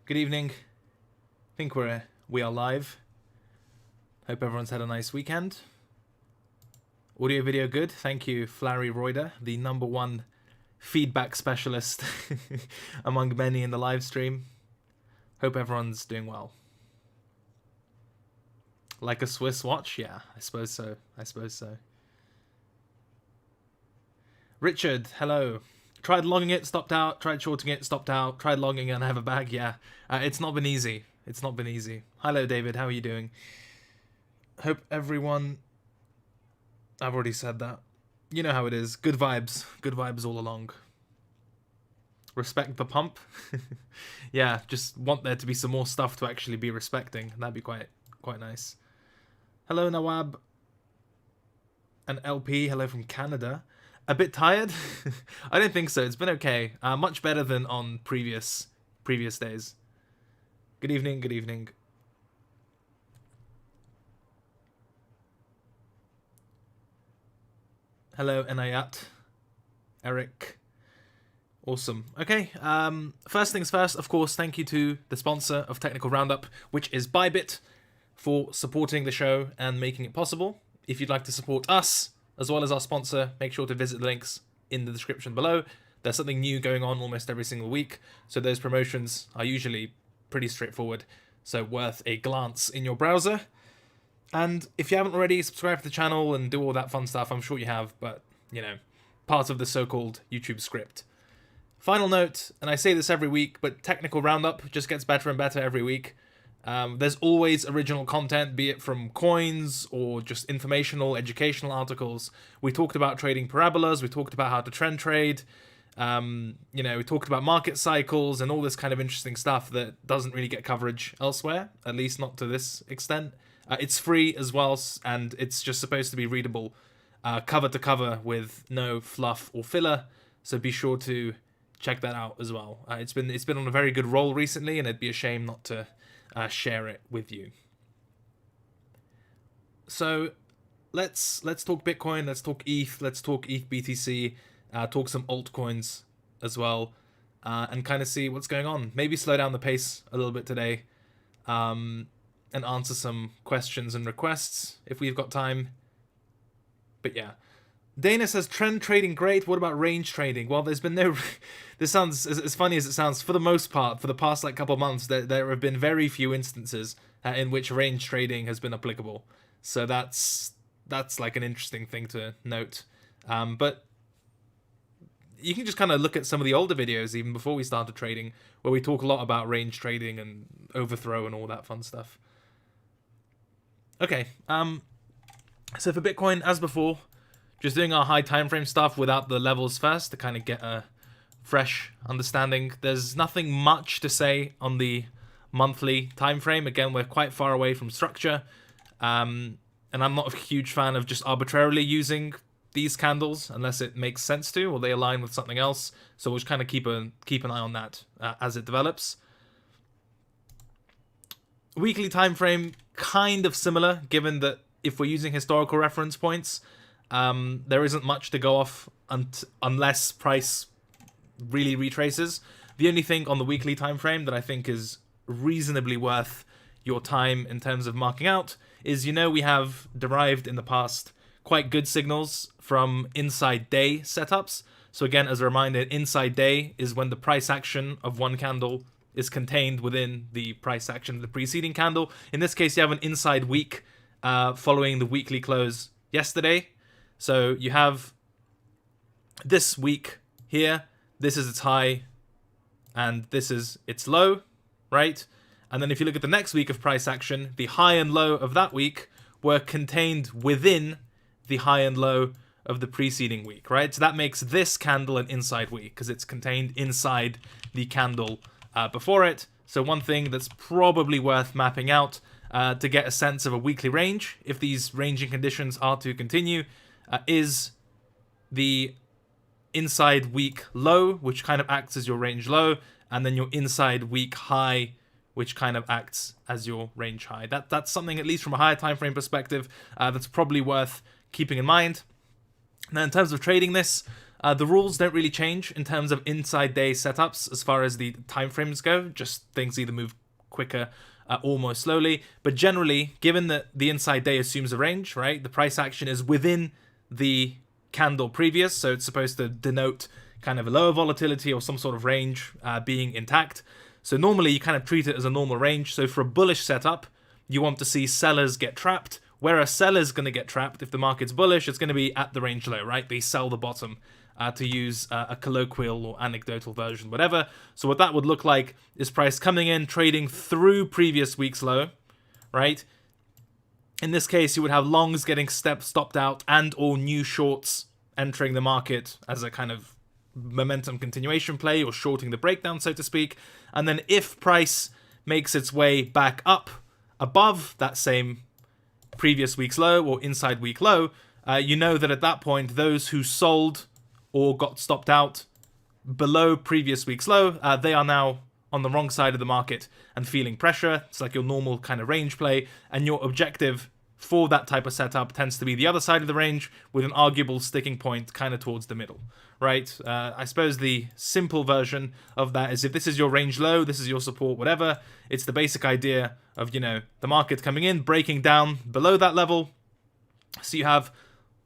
Good evening. I think we are live. Hope everyone's had a nice weekend. Audio video good. Thank you, Flary Reuter, the #1 feedback specialist among many in the live stream. Hope everyone's doing well. Like a Swiss watch? Yeah, I suppose so. Richard, hello. Tried logging it, stopped out. Tried shorting it, stopped out. Tried logging and I have a bag. Yeah, it's not been easy. Hello, David. How are you doing? Hope everyone... I've already said that. You know how it is. Good vibes. Good vibes all along. Respect the pump. Yeah, just want there to be some more stuff to actually be respecting. That'd be quite nice. Hello, Nawab. And LP, hello from Canada. A bit tired? I don't think so. It's been okay. Much better than on previous days. Good evening. Hello, Enayat. Eric. Awesome. Okay, first things first, of course, thank you to the sponsor of Technical Roundup, which is Bybit, for supporting the show and making it possible. If you'd like to support us, as well as our sponsor, make sure to visit the links in the description below. There's something new going on almost every single week, so those promotions are usually pretty straightforward, so worth a glance in your browser. And if you haven't already, subscribe to the channel and do all that fun stuff. I'm sure you have, but, you know, part of the so-called YouTube script. Final note, and I say this every week, but Technical Roundup just gets better and better every week. There's always original content, be it from coins or just informational, educational articles. We talked about trading parabolas, we talked about how to trend trade, we talked about market cycles and all this kind of interesting stuff that doesn't really get coverage elsewhere, at least not to this extent. It's free as well, and it's just supposed to be readable cover to cover with no fluff or filler, so be sure to check that out as well. It's been on a very good roll recently, and it'd be a shame not to share it with you. So let's talk Bitcoin, let's talk ETH, let's talk ETH BTC, talk some altcoins as well, and kind of see what's going on. Maybe slow down the pace a little bit today, and answer some questions and requests if we've got time. But yeah. Dana says, trend trading great, what about range trading? Well, there's been no... This sounds, as funny as it sounds, for the most part, for the past couple of months, there have been very few instances in which range trading has been applicable. So that's like an interesting thing to note. But you can just kind of look at some of the older videos, even before we started trading, where we talk a lot about range trading and overthrow and all that fun stuff. Okay, so for Bitcoin, as before... Just doing our high time frame stuff without the levels first to kind of get a fresh understanding. There's nothing much to say on the monthly time frame. Again, we're quite far away from structure. And I'm not a huge fan of just arbitrarily using these candles unless it makes sense to, or they align with something else. So we'll just kind of keep an eye on that as it develops. Weekly time frame, kind of similar, given that if we're using historical reference points, there isn't much to go off unless price really retraces. The only thing on the weekly time frame that I think is reasonably worth your time in terms of marking out is, we have derived in the past quite good signals from inside day setups. So again, as a reminder, inside day is when the price action of one candle is contained within the price action of the preceding candle. In this case, you have an inside week following the weekly close yesterday. So you have this week here, this is its high, and this is its low, right? And then if you look at the next week of price action, the high and low of that week were contained within the high and low of the preceding week, right? So that makes this candle an inside week, because it's contained inside the candle before it. So one thing that's probably worth mapping out to get a sense of a weekly range, if these ranging conditions are to continue, is the inside week low, which kind of acts as your range low, and then your inside week high, which kind of acts as your range high. That's something, at least from a higher time frame perspective, that's probably worth keeping in mind. Now, in terms of trading this, The rules don't really change in terms of inside day setups as far as the timeframes go. Just things either move quicker or more slowly. But generally, given that the inside day assumes a range, right, the price action is within the candle previous, so it's supposed to denote kind of a lower volatility or some sort of range being intact. So normally you kind of treat it as a normal range. So for a bullish setup, you want to see sellers get trapped. Where a seller's going to get trapped, if the market's bullish, it's going to be at the range low, right? They sell the bottom, to use a colloquial or anecdotal version, whatever. So what that would look like is price coming in, trading through previous week's low, right? In this case, you would have longs getting stopped out and or new shorts entering the market as a kind of momentum continuation play or shorting the breakdown, so to speak. And then if price makes its way back up above that same previous week's low or inside week low, you know that at that point, those who sold or got stopped out below previous week's low, they are now on the wrong side of the market and feeling pressure. It's like your normal kind of range play, and your objective for that type of setup tends to be the other side of the range with an arguable sticking point kind of towards the middle, right? I suppose the simple version of that is if this is your range low, this is your support, whatever, it's the basic idea of, you know, the market coming in, breaking down below that level. So you have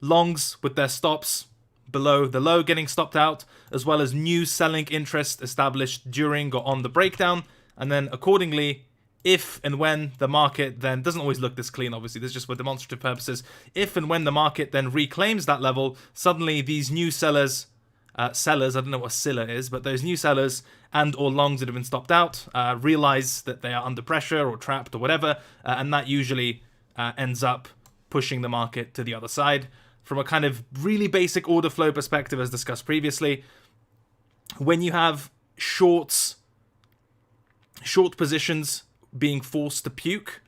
longs with their stops below the low getting stopped out, as well as new selling interest established during or on the breakdown. And then accordingly, if and when the market then doesn't always look this clean, obviously, this is just for demonstrative purposes. If and when the market then reclaims that level, suddenly these new sellers, I don't know what Scylla is, but those new sellers and or longs that have been stopped out realize that they are under pressure or trapped or whatever, and that usually ends up pushing the market to the other side. From a kind of really basic order flow perspective, as discussed previously, when you have short positions being forced to puke,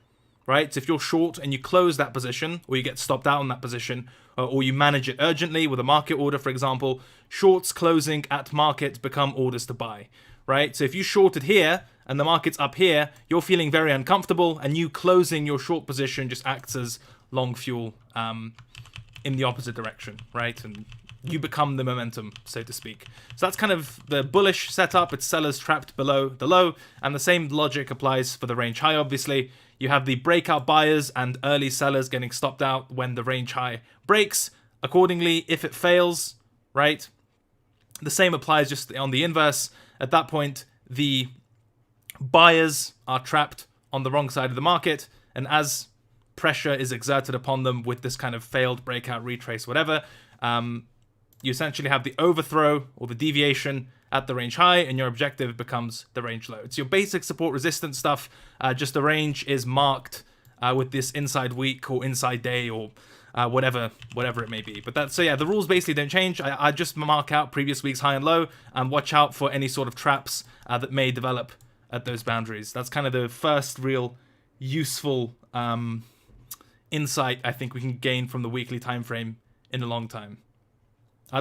right? So if you're short and you close that position, or you get stopped out on that position, or you manage it urgently with a market order, for example, shorts closing at market become orders to buy, right? So if you shorted here and the market's up here, you're feeling very uncomfortable, and you closing your short position just acts as long fuel in the opposite direction, right? And you become the momentum, so to speak. So that's kind of the bullish setup. It's sellers trapped below the low, and the same logic applies for the range high, obviously. You have the breakout buyers and early sellers getting stopped out when the range high breaks. Accordingly, if it fails, right, the same applies just on the inverse. At that point, the buyers are trapped on the wrong side of the market, and as pressure is exerted upon them with this kind of failed breakout, retrace, whatever, you essentially have the overthrow or the deviation at the range high, and your objective becomes the range low. It's your basic support resistance stuff, just the range is marked with this inside week or inside day or whatever it may be. But that's, so yeah, the rules basically don't change. I just mark out previous week's high and low and watch out for any sort of traps that may develop at those boundaries. That's kind of the first real useful insight I think we can gain from the weekly time frame in a long time.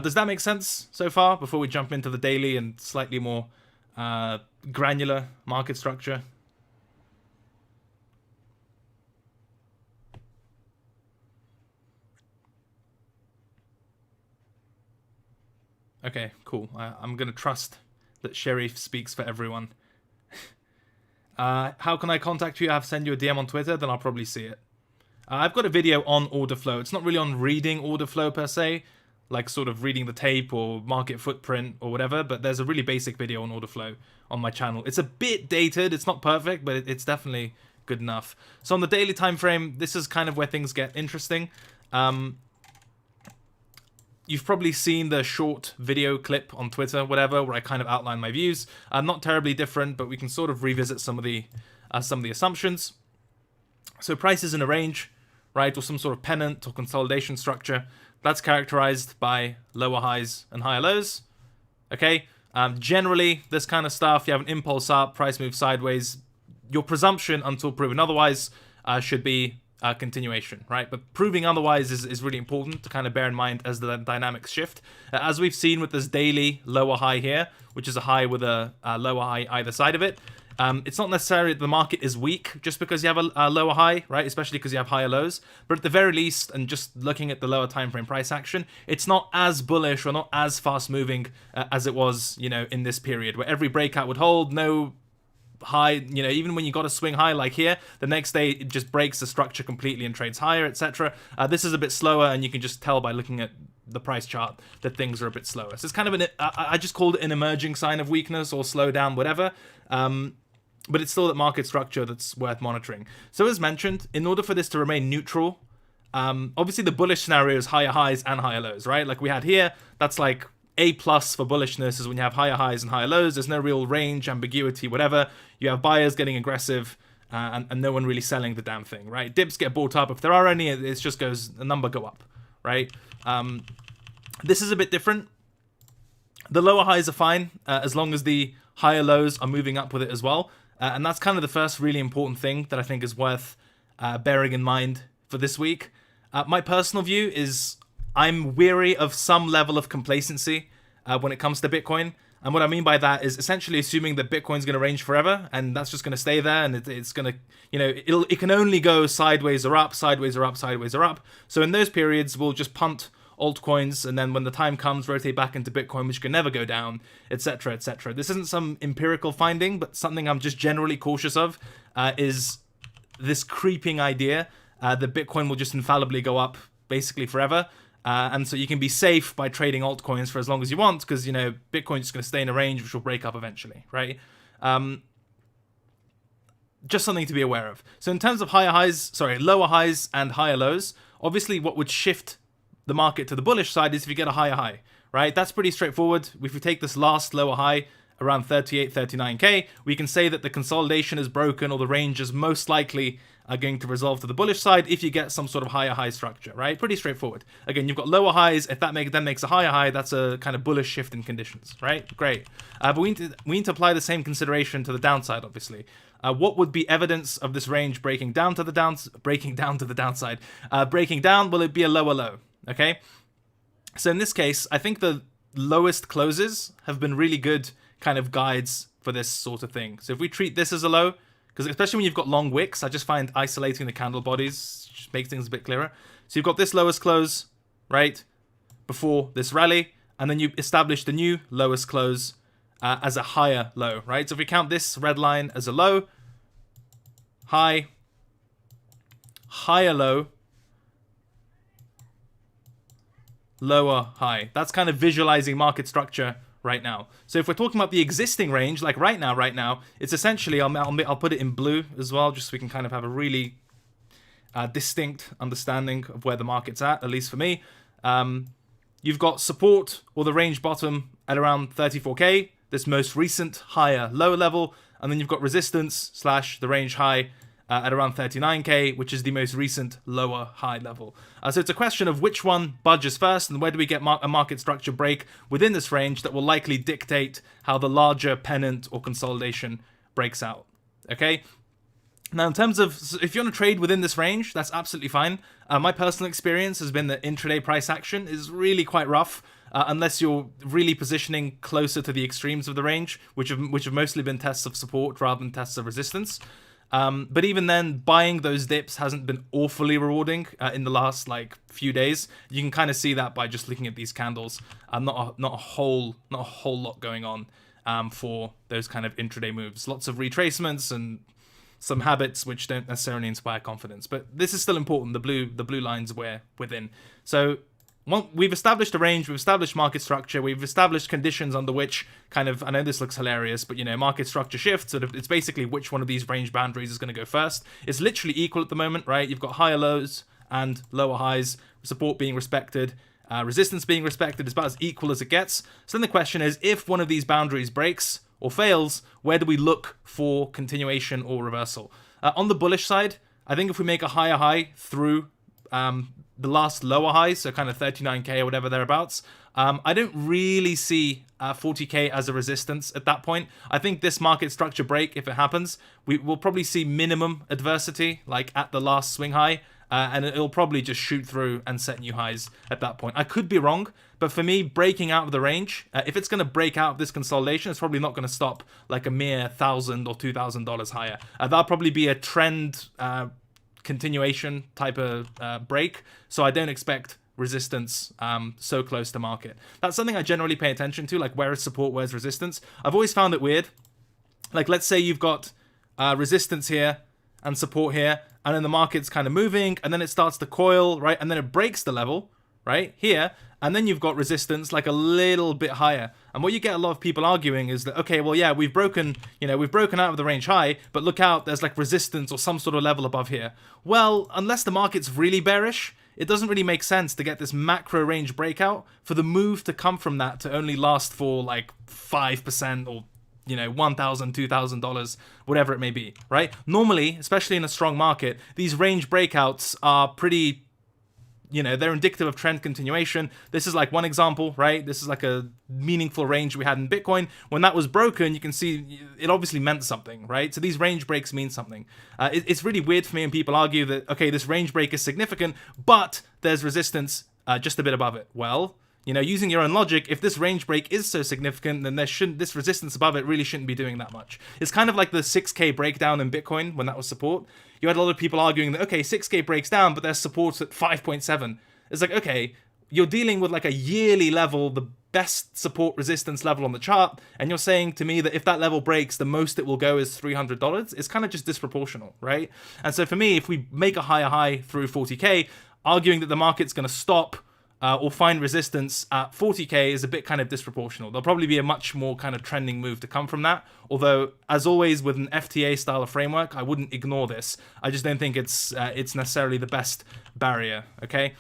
Does that make sense so far before we jump into the daily and slightly more granular market structure? Okay, cool. I'm going to trust that Sherif speaks for everyone. How can I contact you? I have send you a DM on Twitter, then I'll probably see it. I've got a video on order flow. It's not really on reading order flow per se, like sort of reading the tape or market footprint or whatever, but there's a really basic video on order flow on my channel. It's a bit dated, it's not perfect, but it's definitely good enough. So on the daily time frame, this is kind of where things get interesting. You've probably seen the short video clip on Twitter, whatever, where I kind of outline my views. Not terribly different, but we can sort of revisit some of the assumptions. So price is in a range, right, or some sort of pennant or consolidation structure. That's characterized by lower highs and higher lows. Okay, generally this kind of stuff, you have an impulse up, price moves sideways. Your presumption, until proven otherwise, should be continuation, right? But proving otherwise is really important to kind of bear in mind as the dynamics shift. As we've seen with this daily lower high here, which is a high with a lower high either side of it, It's not necessarily that the market is weak just because you have a lower high, right? Especially because you have higher lows. But at the very least, and just looking at the lower time frame price action, it's not as bullish or not as fast moving as it was, in this period where every breakout would hold, no high, even when you got a swing high like here, the next day it just breaks the structure completely and trades higher, etc. This is a bit slower, and you can just tell by looking at the price chart that things are a bit slower. So it's kind of I just called it an emerging sign of weakness or slowdown, whatever. But it's still that market structure that's worth monitoring. So as mentioned, in order for this to remain neutral, obviously the bullish scenario is higher highs and higher lows, right? Like we had here, that's like A+ for bullishness is when you have higher highs and higher lows. There's no real range, ambiguity, whatever. You have buyers getting aggressive and no one really selling the damn thing, right? Dips get bought up. If there are any, it just goes, the number go up, right? This is a bit different. The lower highs are fine as long as the higher lows are moving up with it as well. And that's kind of the first really important thing that I think is worth bearing in mind for this week. My personal view is I'm weary of some level of complacency when it comes to Bitcoin. And what I mean by that is essentially assuming that Bitcoin's going to range forever and that's just going to stay there and it's going to, it can only go sideways or up, sideways or up, sideways or up. So in those periods, we'll just punt altcoins, and then when the time comes, rotate back into Bitcoin, which can never go down, etc., etc. This isn't some empirical finding, but something I'm just generally cautious of, is this creeping idea that Bitcoin will just infallibly go up basically forever. And so you can be safe by trading altcoins for as long as you want, because, Bitcoin's just going to stay in a range which will break up eventually, right? Just something to be aware of. So in terms of lower highs and higher lows, obviously what would shift the market to the bullish side is if you get a higher high, right? That's pretty straightforward. If we take this last lower high around 38, 39k, we can say that the consolidation is broken or the range is most likely going to resolve to the bullish side if you get some sort of higher high structure, right? Pretty straightforward. Again, you've got lower highs. If that then makes a higher high, that's a kind of bullish shift in conditions, right? Great. But we need to apply the same consideration to the downside, obviously. What would be evidence of this range breaking down to the downside? Breaking down, will it be a lower low? Okay, so in this case, I think the lowest closes have been really good kind of guides for this sort of thing. So if we treat this as a low, because especially when you've got long wicks, I just find isolating the candle bodies just makes things a bit clearer. So you've got this lowest close, right, before this rally, and then you establish the new lowest close as a higher low, right? So if we count this red line as a low, high, higher low, lower high. That's kind of visualizing market structure right now. So if we're talking about the existing range, like right now, it's essentially, I'll put it in blue as well, just so we can kind of have a really distinct understanding of where the market's at least for me. You've got support or the range bottom at around 34k, this most recent higher lower level, and then you've got resistance / the range high at around 39k, which is the most recent lower high level. So it's a question of which one budges first and where do we get a market structure break within this range that will likely dictate how the larger pennant or consolidation breaks out. Okay? Now, in terms of, if you want to trade within this range, that's absolutely fine. My personal experience has been that intraday price action is really quite rough, unless you're really positioning closer to the extremes of the range, which have mostly been tests of support rather than tests of resistance. But even then, buying those dips hasn't been awfully rewarding in the last few days. You can kind of see that by just looking at these candles. Not a whole lot going on for those kind of intraday moves. Lots of retracements and some habits which don't necessarily inspire confidence. But this is still important. The blue lines we're within. So we've established a range, we've established market structure, we've established conditions under which kind of, I know this looks hilarious, but market structure shifts. It's basically which one of these range boundaries is going to go first. It's literally equal at the moment, right? You've got higher lows and lower highs, support being respected, resistance being respected. It's about as equal as it gets. So then the question is, if one of these boundaries breaks or fails, where do we look for continuation or reversal? On the bullish side, I think if we make a higher high through the last lower high, so kind of 39k or whatever thereabouts, I don't really see 40k as a resistance at that point. I think this market structure break, if it happens, we will probably see minimum adversity, like at the last swing high, and it'll probably just shoot through and set new highs at that point. I could be wrong, but for me, breaking out of the range, if it's going to break out of this consolidation, it's probably not going to stop like a mere $1,000 or $2,000 higher. That'll probably be a trend continuation type of break, so I don't expect resistance so close to market. That's something I generally pay attention to, like where is support, where's resistance. I've always found it weird. Like, let's say you've got resistance here and support here, and then the market's kind of moving, and then it starts to coil, right? And then it breaks the level, right? Here, and then you've got resistance like a little bit higher. And what you get a lot of people arguing is that, okay, well, yeah, we've broken out of the range high, but look out, there's like resistance or some sort of level above here. Well, unless the market's really bearish, it doesn't really make sense to get this macro range breakout for the move to come from that to only last for like 5% or $1,000, $2,000, whatever it may be, right? Normally, especially in a strong market, these range breakouts are pretty, they're indicative of trend continuation. This is like one example, right? This is like a meaningful range we had in Bitcoin. When that was broken, you can see it obviously meant something, right? So these range breaks mean something. It's really weird for me when people argue that, okay, this range break is significant, but there's resistance just a bit above it. Well, using your own logic, if this range break is so significant, then this resistance above it really shouldn't be doing that much. It's kind of like the 6K breakdown in Bitcoin when that was support. You had a lot of people arguing that, okay, 6K breaks down, but there's support at 5.7. It's like, okay, you're dealing with like a yearly level, the best support resistance level on the chart, and you're saying to me that if that level breaks, the most it will go is $300. It's kind of just disproportional, right? And so for me, if we make a higher high through 40K, arguing that the market's going to stop or find resistance at 40K is a bit kind of disproportional. There'll probably be a much more kind of trending move to come from that. Although, as always, with an FTA style of framework, I wouldn't ignore this. I just don't think it's necessarily the best barrier, okay?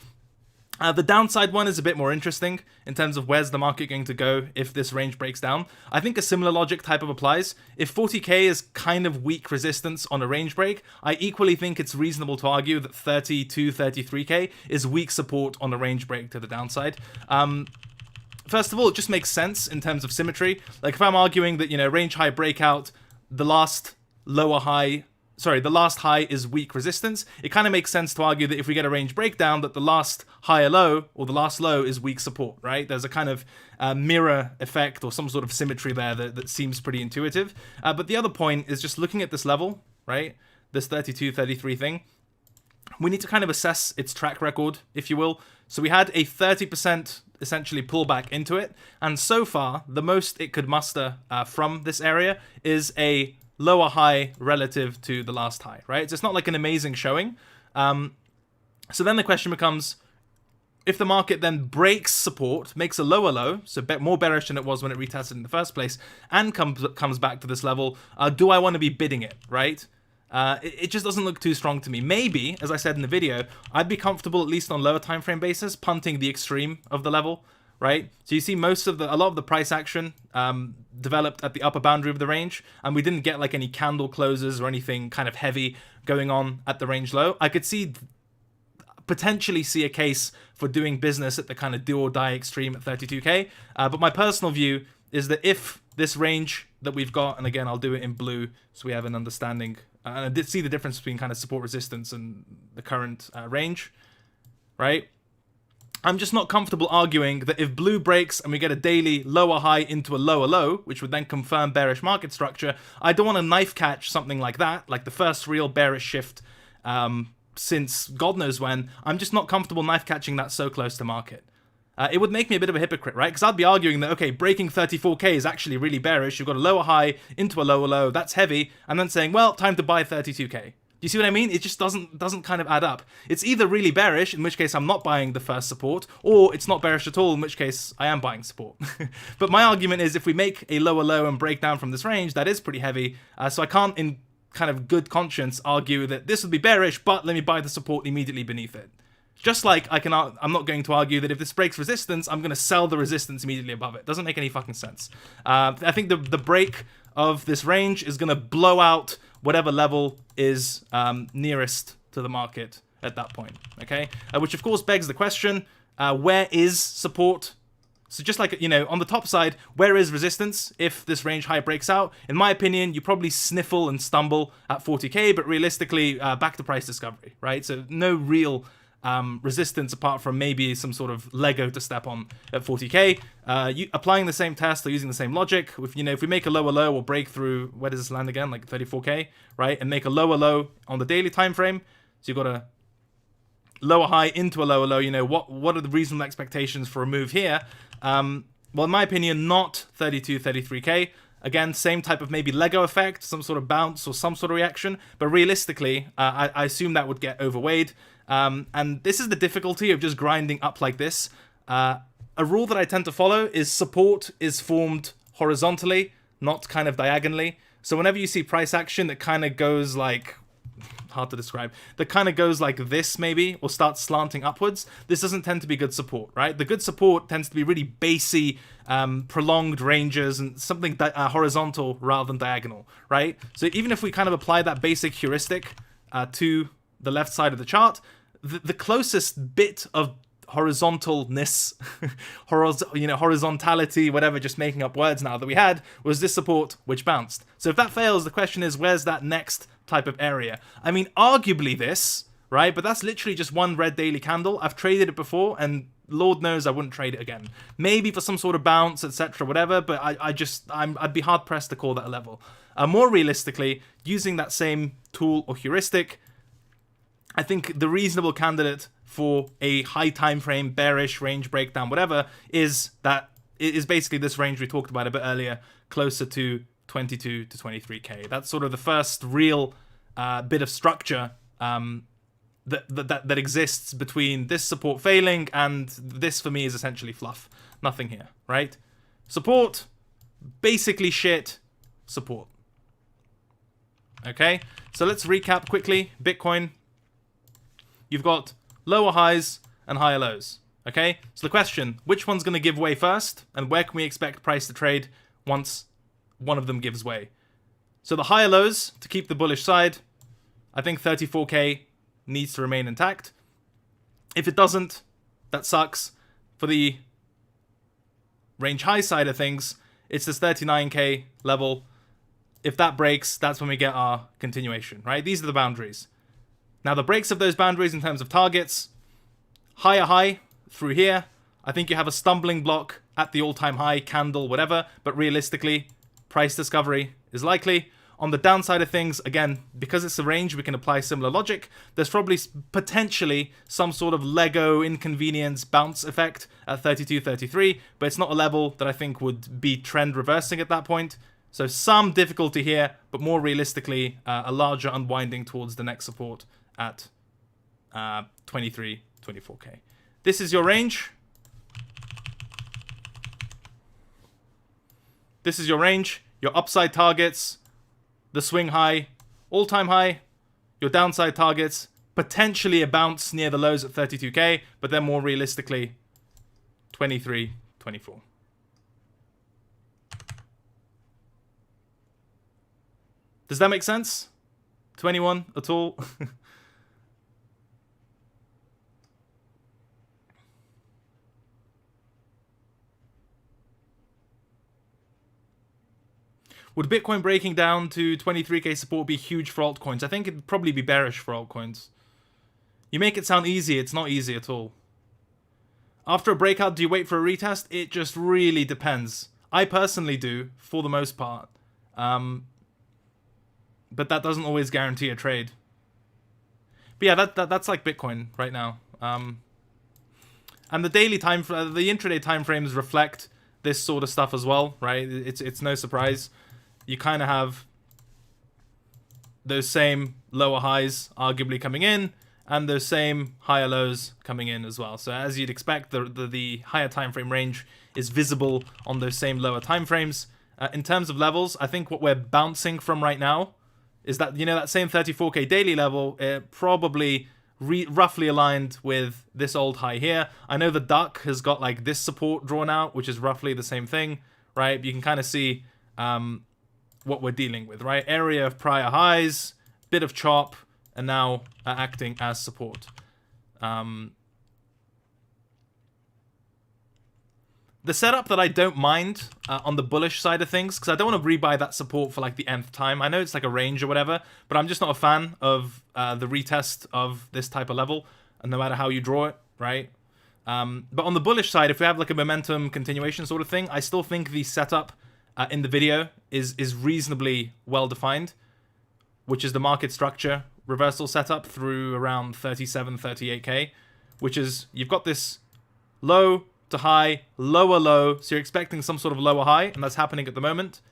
The downside one is a bit more interesting in terms of where's the market going to go if this range breaks down. I think a similar logic type of applies. If 40K is kind of weak resistance on a range break, I equally think it's reasonable to argue that 30 to 33K is weak support on a range break to the downside. First of all, it just makes sense in terms of symmetry. Like if I'm arguing that, range high breakout, the last high is weak resistance, it kind of makes sense to argue that if we get a range breakdown, that the last higher low or the last low is weak support, right? There's a kind of mirror effect or some sort of symmetry there that seems pretty intuitive. But the other point is just looking at this level, right? This 32, 33 thing. We need to kind of assess its track record, if you will. So we had a 30% essentially pullback into it. And so far, the most it could muster from this area is a lower high relative to the last high, right? So it's not like an amazing showing. So then the question becomes, if the market then breaks support, makes a lower low, so more bearish than it was when it retested in the first place, and comes back to this level, do I want to be bidding it, right? It just doesn't look too strong to me. Maybe, as I said in the video, I'd be comfortable, at least on lower time frame basis, punting the extreme of the level, right? So you see a lot of the price action developed at the upper boundary of the range, and we didn't get like any candle closes or anything kind of heavy going on at the range low. I could potentially see a case for doing business at the kind of do or die extreme at 32K. But my personal view is that if this range that we've got, and again, I'll do it in blue so we have an understanding, and I did see the difference between kind of support resistance and the current range, right? I'm just not comfortable arguing that if blue breaks and we get a daily lower high into a lower low, which would then confirm bearish market structure, I don't want to knife catch something like that, like the first real bearish shift since God knows when. I'm just not comfortable knife catching that so close to market. It would make me a bit of a hypocrite, right? Because I'd be arguing that, okay, breaking 34K is actually really bearish. You've got a lower high into a lower low. That's heavy. And then saying, well, time to buy 32K. Do you see what I mean? It just doesn't kind of add up. It's either really bearish, in which case I'm not buying the first support, or it's not bearish at all, in which case I am buying support. But my argument is if we make a lower low and break down from this range, that is pretty heavy. So I can't, in kind of good conscience, argue that this would be bearish, but let me buy the support immediately beneath it. Just like I'm not going to argue that if this breaks resistance, I'm going to sell the resistance immediately above it. Doesn't make any fucking sense. I think the break of this range is going to blow out whatever level is nearest to the market at that point, okay? Which of course begs the question, where is support So just like, you know, on the top side, where is resistance if this range high breaks out? In my opinion, you probably sniffle and stumble at 40k, but realistically, back to price discovery, right? So no real resistance apart from maybe some sort of Lego to step on at 40k. Applying the same test or using the same logic, if we make a lower low or break through, where does this land again? Like 34k, right? And make a lower low on the daily time frame. So you've got a lower high into a lower low. You know, what are the reasonable expectations for a move here? Well, in my opinion, not 32, 33k. Again, same type of maybe Lego effect, some sort of bounce or some sort of reaction. But realistically, I assume that would get overweighed. And this is the difficulty of just grinding up like this. A rule that I tend to follow is support is formed horizontally, not kind of diagonally. So whenever you see price action that kind of goes like, hard to describe, that kind of goes like this maybe, or starts slanting upwards, this doesn't tend to be good support, right? The good support tends to be really basey, prolonged ranges and something horizontal rather than diagonal, right? So even if we kind of apply that basic heuristic to the left side of the chart, the closest bit of horizontalness, horizontality, whatever, just making up words now, that we had was this support which bounced. So if that fails, the question is, where's that next type of area? I mean, arguably this, right? But that's literally just one red daily candle. I've traded it before, and Lord knows I wouldn't trade it again. Maybe for some sort of bounce, etc., whatever. But I'd be hard pressed to call that a level. More realistically, using that same tool or heuristic, I think the reasonable candidate for a high time frame, bearish range breakdown, whatever, is basically this range we talked about a bit earlier, closer to 22 to 23k. That's sort of the first real bit of structure that exists between this support failing and this, for me, is essentially fluff. Nothing here, right? Support, basically shit, support. Okay, so let's recap quickly. Bitcoin, you've got lower highs and higher lows. Okay, so the question, which one's going to give way first, and where can we expect price to trade once one of them gives way? So the higher lows, to keep the bullish side, I think 34k needs to remain intact. If it doesn't, that sucks. For the range high side of things, it's this 39k level. If that breaks, that's when we get our continuation, right? These are the boundaries. Now, the breaks of those boundaries in terms of targets, higher high through here. I think you have a stumbling block at the all-time high, candle, whatever, but realistically, price discovery is likely. On the downside of things, again, because it's a range, we can apply similar logic. There's probably potentially some sort of Lego inconvenience bounce effect at 32, 33, but it's not a level that I think would be trend reversing at that point. So some difficulty here, but more realistically, a larger unwinding towards the next support at 23, 24k. This is your range. This is your range, your upside targets, the swing high, all-time high, your downside targets, potentially a bounce near the lows at 32k, but then more realistically, 23, 24. Does that make sense to anyone at all? Would Bitcoin breaking down to 23k support be huge for altcoins? I think it'd probably be bearish for altcoins. You make it sound easy. It's not easy at all. After a breakout, do you wait for a retest? It just really depends. I personally do, for the most part. But that doesn't always guarantee a trade. But yeah, that's like Bitcoin right now. And the daily the intraday timeframes reflect this sort of stuff as well, right? It's no surprise. You kind of have those same lower highs arguably coming in, and those same higher lows coming in as well. So as you'd expect, the higher time frame range is visible on those same lower time frames. In terms of levels, I think what we're bouncing from right now is that, that same 34k daily level, probably roughly aligned with this old high here. I know the duck has got like this support drawn out, which is roughly the same thing, right? You can kind of see what we're dealing with, right? Area of prior highs, bit of chop, and now acting as support. The the setup that I don't mind on the bullish side of things, because I don't want to rebuy that support for like the nth time. I know it's like a range or whatever, but I'm just not a fan of the retest of this type of level, and no matter how you draw it, right? But on the bullish side, if we have like a momentum continuation sort of thing, I still think the setup in the video is reasonably well defined, which is the market structure reversal setup through around 37, 38k, which is you've got this low to high, lower low, so you're expecting some sort of lower high, and that's happening at the moment.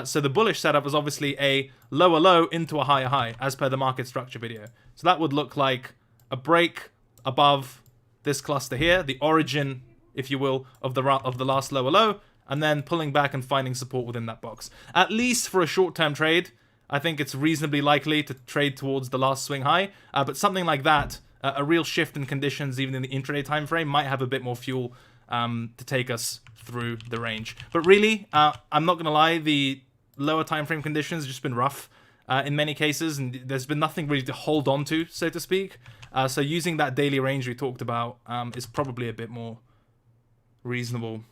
So the bullish setup is obviously a lower low into a higher high, as per the market structure video. So that would look like a break above this cluster here, the origin, if you will, of the last lower low, and then pulling back and finding support within that box. At least for a short-term trade, I think it's reasonably likely to trade towards the last swing high, but something like that, a real shift in conditions, even in the intraday time frame, might have a bit more fuel to take us through the range. But really, I'm not going to lie, the lower time frame conditions have just been rough in many cases, and there's been nothing really to hold on to, so to speak. So using that daily range we talked about is probably a bit more reasonable.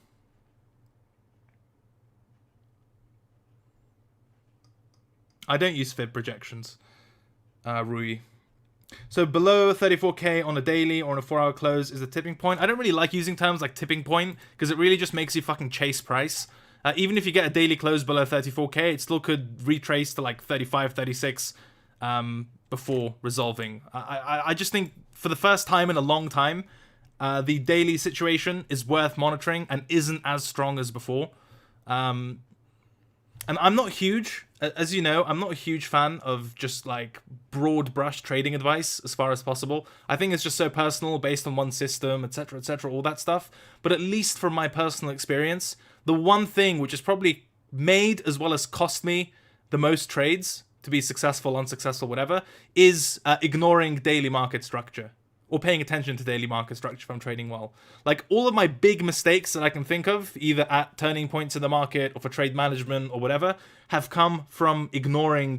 I don't use fib projections, Rui. So below 34k on a daily or on a 4-hour close is the tipping point. I don't really like using terms like tipping point because it really just makes you fucking chase price. Even if you get a daily close below 34k, it still could retrace to like 35, 36 before resolving. I just think for the first time in a long time, the daily situation is worth monitoring and isn't as strong as before. And I'm not huge, as you know, I'm not a huge fan of just like broad brush trading advice as far as possible. I think it's just so personal based on one system, etc., all that stuff. But at least from my personal experience, the one thing which has probably made as well as cost me the most trades to be successful, unsuccessful, whatever, is ignoring daily market structure. Or paying attention to daily market structure if I'm trading well. Like, all of my big mistakes that I can think of, either at turning points in the market or for trade management or whatever, have come from ignoring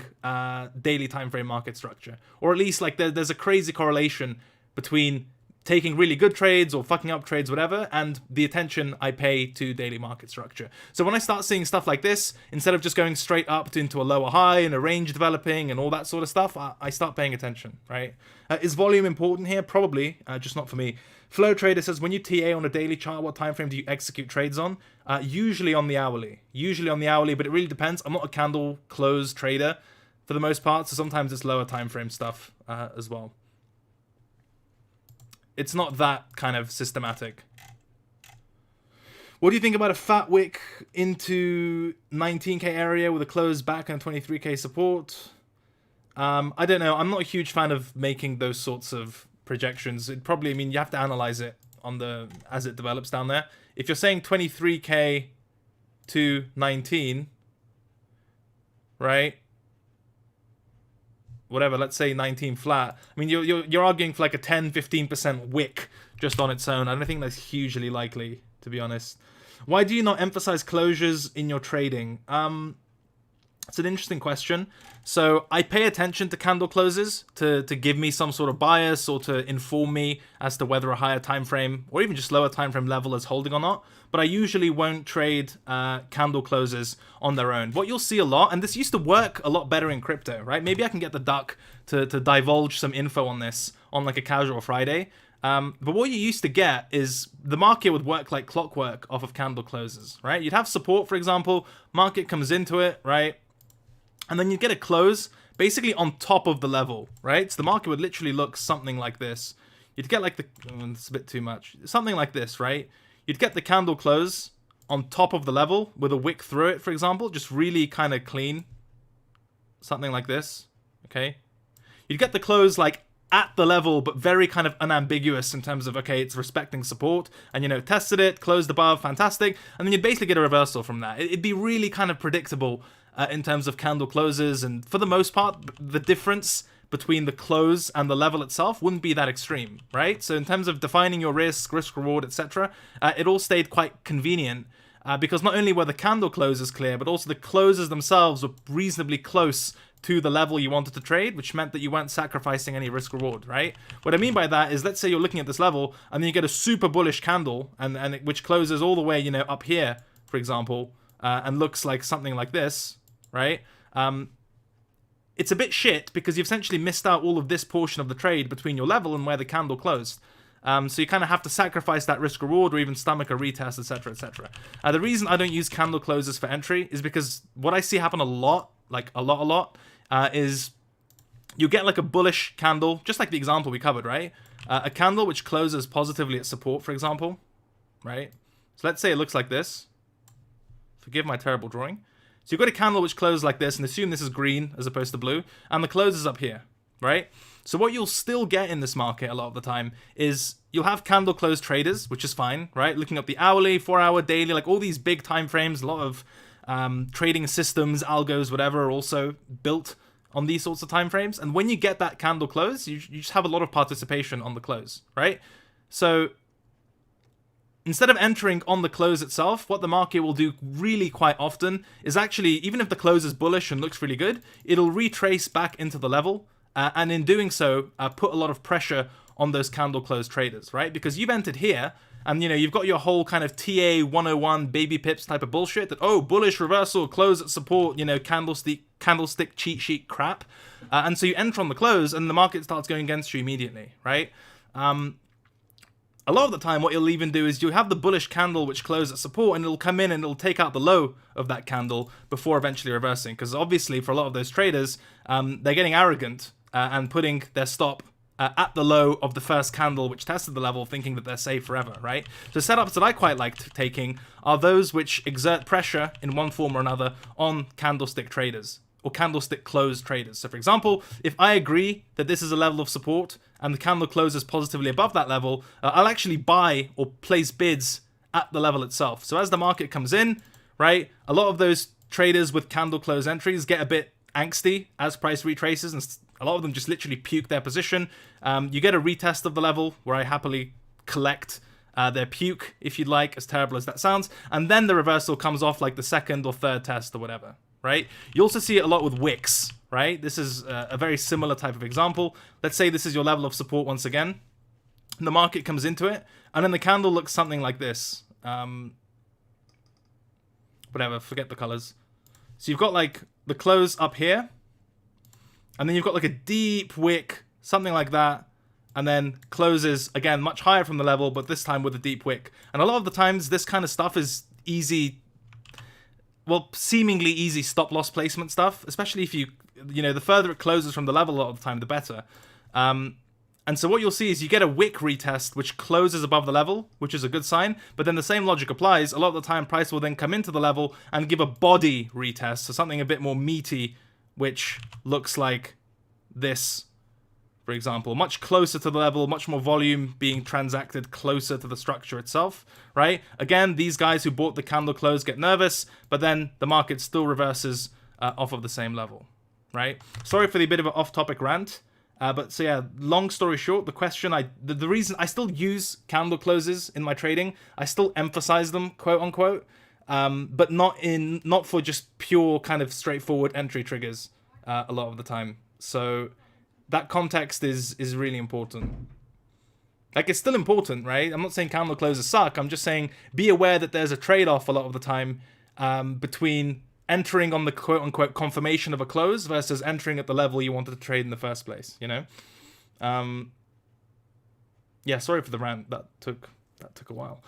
daily time frame market structure. Or at least, like, there's a crazy correlation between taking really good trades or fucking up trades, whatever, and the attention I pay to daily market structure. So when I start seeing stuff like this, instead of just going straight up into a lower high and a range developing and all that sort of stuff, I start paying attention, right? Is volume important here? Probably, just not for me. Flow Trader says, when you TA on a daily chart, what time frame do you execute trades on? Usually on the hourly. But it really depends. I'm not a candle close trader for the most part, so sometimes it's lower time frame stuff as well. It's not that kind of systematic. What do you think about a fat wick into 19k area with a close back and 23k support? I don't know. I'm not a huge fan of making those sorts of projections. It probably, I mean, you have to analyze it on the as it develops down there. If you're saying 23k to 19, right? Whatever, let's say 19 flat. I mean, you're arguing for like a 10-15% wick just on its own. I don't think that's hugely likely, to be honest. Why do you not emphasize closures in your trading? It's an interesting question. So I pay attention to candle closes to give me some sort of bias or to inform me as to whether a higher time frame or even just lower time frame level is holding or not. But I usually won't trade candle closes on their own. What you'll see a lot, and this used to work a lot better in crypto, right? Maybe I can get the duck to divulge some info on this on like a casual Friday. But what you used to get is the market would work like clockwork off of candle closes, right? You'd have support, for example, market comes into it, right? And then you get a close basically on top of the level, right? So the market would literally look something like this. You'd get like it's a bit too much. Something like this, right? You'd get the candle close on top of the level with a wick through it, for example, just really kind of clean. Something like this, okay? You'd get the close like at the level, but very kind of unambiguous in terms of, okay, it's respecting support, and, you know, tested it, closed above, fantastic, and then you'd basically get a reversal from that. It'd be really kind of predictable in terms of candle closes, and for the most part, the difference between the close and the level itself wouldn't be that extreme, right? So in terms of defining your risk reward, etc., it all stayed quite convenient because not only were the candle closes clear, but also the closes themselves were reasonably close to the level you wanted to trade, which meant that you weren't sacrificing any risk reward, right? What I mean by that is, let's say you're looking at this level and then you get a super bullish candle which closes all the way, up here, for example, and looks like something like this, right? It's a bit shit because you've essentially missed out all of this portion of the trade between your level and where the candle closed. So you kind of have to sacrifice that risk reward or even stomach a retest, etc, etc. The reason I don't use candle closes for entry is because what I see happen a lot, like a lot, is you get like a bullish candle, just like the example we covered, right? A candle which closes positively at support, for example, right? So let's say it looks like this. Forgive my terrible drawing. So you've got a candle which closes like this, and assume this is green as opposed to blue, and the close is up here, right? So what you'll still get in this market a lot of the time is you'll have candle close traders, which is fine, right? Looking up the hourly, 4-hour, daily, like all these big time frames, a lot of trading systems, algos, whatever, are also built on these sorts of time frames. And when you get that candle close, you just have a lot of participation on the close, right? So instead of entering on the close itself, what the market will do really quite often is actually, even if the close is bullish and looks really good, it'll retrace back into the level, and in doing so, put a lot of pressure on those candle close traders, right? Because you've entered here, and you've got your whole kind of TA 101 baby pips type of bullshit that, oh, bullish reversal, close at support, candlestick cheat sheet crap. And so you enter on the close and the market starts going against you immediately, right? A lot of the time what you'll even do is you'll have the bullish candle which closes at support, and it'll come in and it'll take out the low of that candle before eventually reversing. Because obviously for a lot of those traders, they're getting arrogant and putting their stop at the low of the first candle which tested the level, thinking that they're safe forever, right? So setups that I quite like taking are those which exert pressure in one form or another on candlestick traders or candlestick close traders. So for example, if I agree that this is a level of support and the candle closes positively above that level, I'll actually buy or place bids at the level itself. So as the market comes in, right, a lot of those traders with candle close entries get a bit angsty as price retraces, and a lot of them just literally puke their position. You get a retest of the level where I happily collect their puke, if you'd like, as terrible as that sounds, and then the reversal comes off like the second or third test or whatever, right? You also see it a lot with wicks, right? This is a very similar type of example. Let's say this is your level of support once again, and the market comes into it, and then the candle looks something like this. Whatever, forget the colors. So you've got like the close up here, and then you've got like a deep wick, something like that, and then closes, again, much higher from the level, but this time with a deep wick. And a lot of the times, this kind of stuff is easy, well, seemingly easy stop-loss placement stuff, especially if the further it closes from the level a lot of the time, the better. And so what you'll see is you get a wick retest, which closes above the level, which is a good sign, but then the same logic applies. A lot of the time, price will then come into the level and give a body retest, so something a bit more meaty, which looks like this, for example, much closer to the level, much more volume being transacted closer to the structure itself, right? Again, these guys who bought the candle close get nervous, but then the market still reverses off of the same level, right? Sorry for the bit of an off-topic rant, but so yeah, long story short, the reason I still use candle closes in my trading, I still emphasize them, quote unquote, but not for just pure kind of straightforward entry triggers a lot of the time. So that context is really important. Like, it's still important, right? I'm not saying candle closes suck. I'm just saying be aware that there's a trade-off a lot of the time between entering on the quote-unquote confirmation of a close versus entering at the level you wanted to trade in the first place, Yeah, sorry for the rant. That took a while.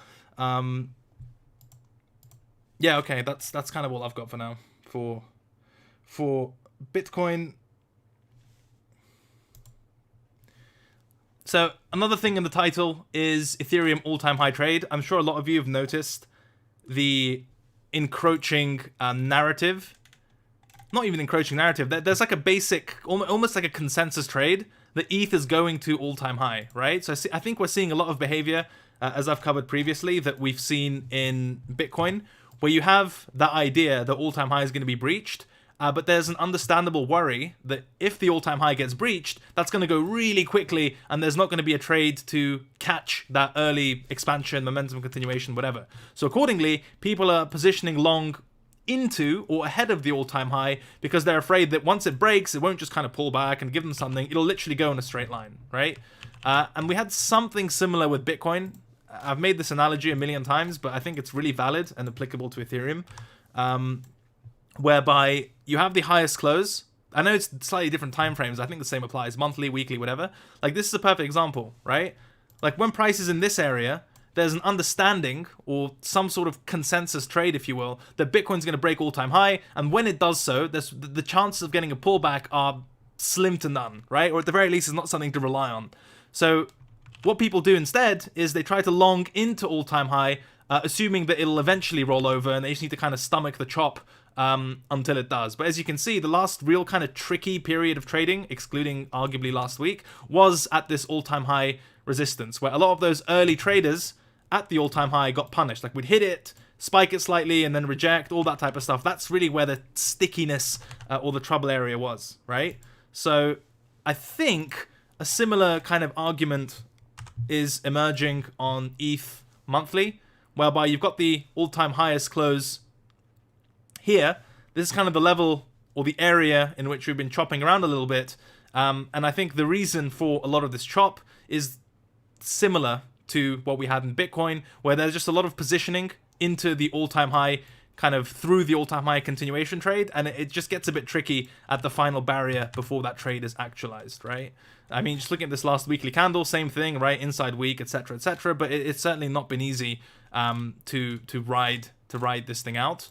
Yeah, okay, that's kind of all I've got for now for Bitcoin. So another thing in the title is Ethereum all-time high trade. I'm sure a lot of you have noticed the encroaching narrative. Not even encroaching narrative. There's like a basic, almost like a consensus trade that ETH is going to all-time high, right? So I think we're seeing a lot of behavior, as I've covered previously, that we've seen in Bitcoin, where you have that idea that all-time high is going to be breached, but there's an understandable worry that if the all-time high gets breached, that's going to go really quickly, and there's not going to be a trade to catch that early expansion, momentum continuation, whatever. So accordingly, people are positioning long into or ahead of the all-time high because they're afraid that once it breaks, it won't just kind of pull back and give them something. It'll literally go in a straight line, right? And we had something similar with Bitcoin. I've made this analogy a million times, but I think it's really valid and applicable to Ethereum, whereby you have the highest close. I know it's slightly different time frames. I think the same applies, monthly, weekly, whatever. Like, this is a perfect example, right? Like, when price is in this area, there's an understanding or some sort of consensus trade, if you will, that Bitcoin's going to break all-time high, and when it does so, the chances of getting a pullback are slim to none, right? Or at the very least, it's not something to rely on. So what people do instead is they try to long into all-time high, assuming that it'll eventually roll over, and they just need to kind of stomach the chop until it does. But as you can see, the last real kind of tricky period of trading, excluding arguably last week, was at this all-time high resistance, where a lot of those early traders at the all-time high got punished. Like, we'd hit it, spike it slightly, and then reject, all that type of stuff. That's really where the stickiness or the trouble area was, right? So I think a similar kind of argument is emerging on ETH monthly, whereby you've got the all-time highest close here. This is kind of the level or the area in which we've been chopping around a little bit. And I think the reason for a lot of this chop is similar to what we had in Bitcoin, where there's just a lot of positioning into the all-time high, kind of through the all-time high continuation trade, and it just gets a bit tricky at the final barrier before that trade is actualized, right? I mean, just looking at this last weekly candle, same thing, right? Inside week, etc., etc. But it's certainly not been easy to ride this thing out.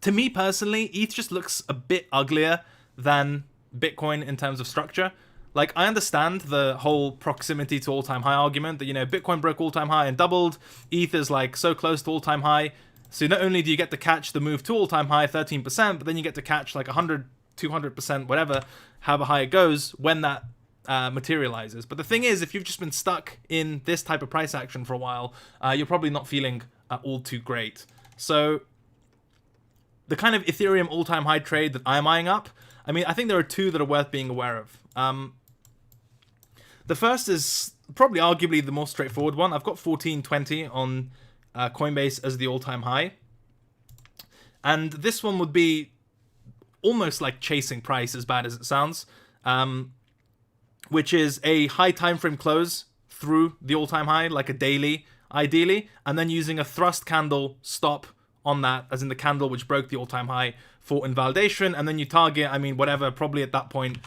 To me personally, ETH just looks a bit uglier than Bitcoin in terms of structure. Like, I understand the whole proximity to all-time high argument that, you know, Bitcoin broke all-time high and doubled. ETH is like so close to all-time high. So not only do you get to catch the move to all-time high, 13%, but then you get to catch like 100, 200%, whatever, however high it goes when that materializes. But the thing is, if you've just been stuck in this type of price action for a while, you're probably not feeling all too great. So the kind of Ethereum all-time high trade that I'm eyeing up, I mean, I think there are two that are worth being aware of. The first is probably arguably the more straightforward one. I've got 1420 on Coinbase as the all-time high. And this one would be almost like chasing price, as bad as it sounds, which is a high time frame close through the all-time high, like a daily, ideally, and then using a thrust candle stop on that, as in the candle which broke the all-time high, for invalidation. And then you target, I mean, whatever, probably at that point,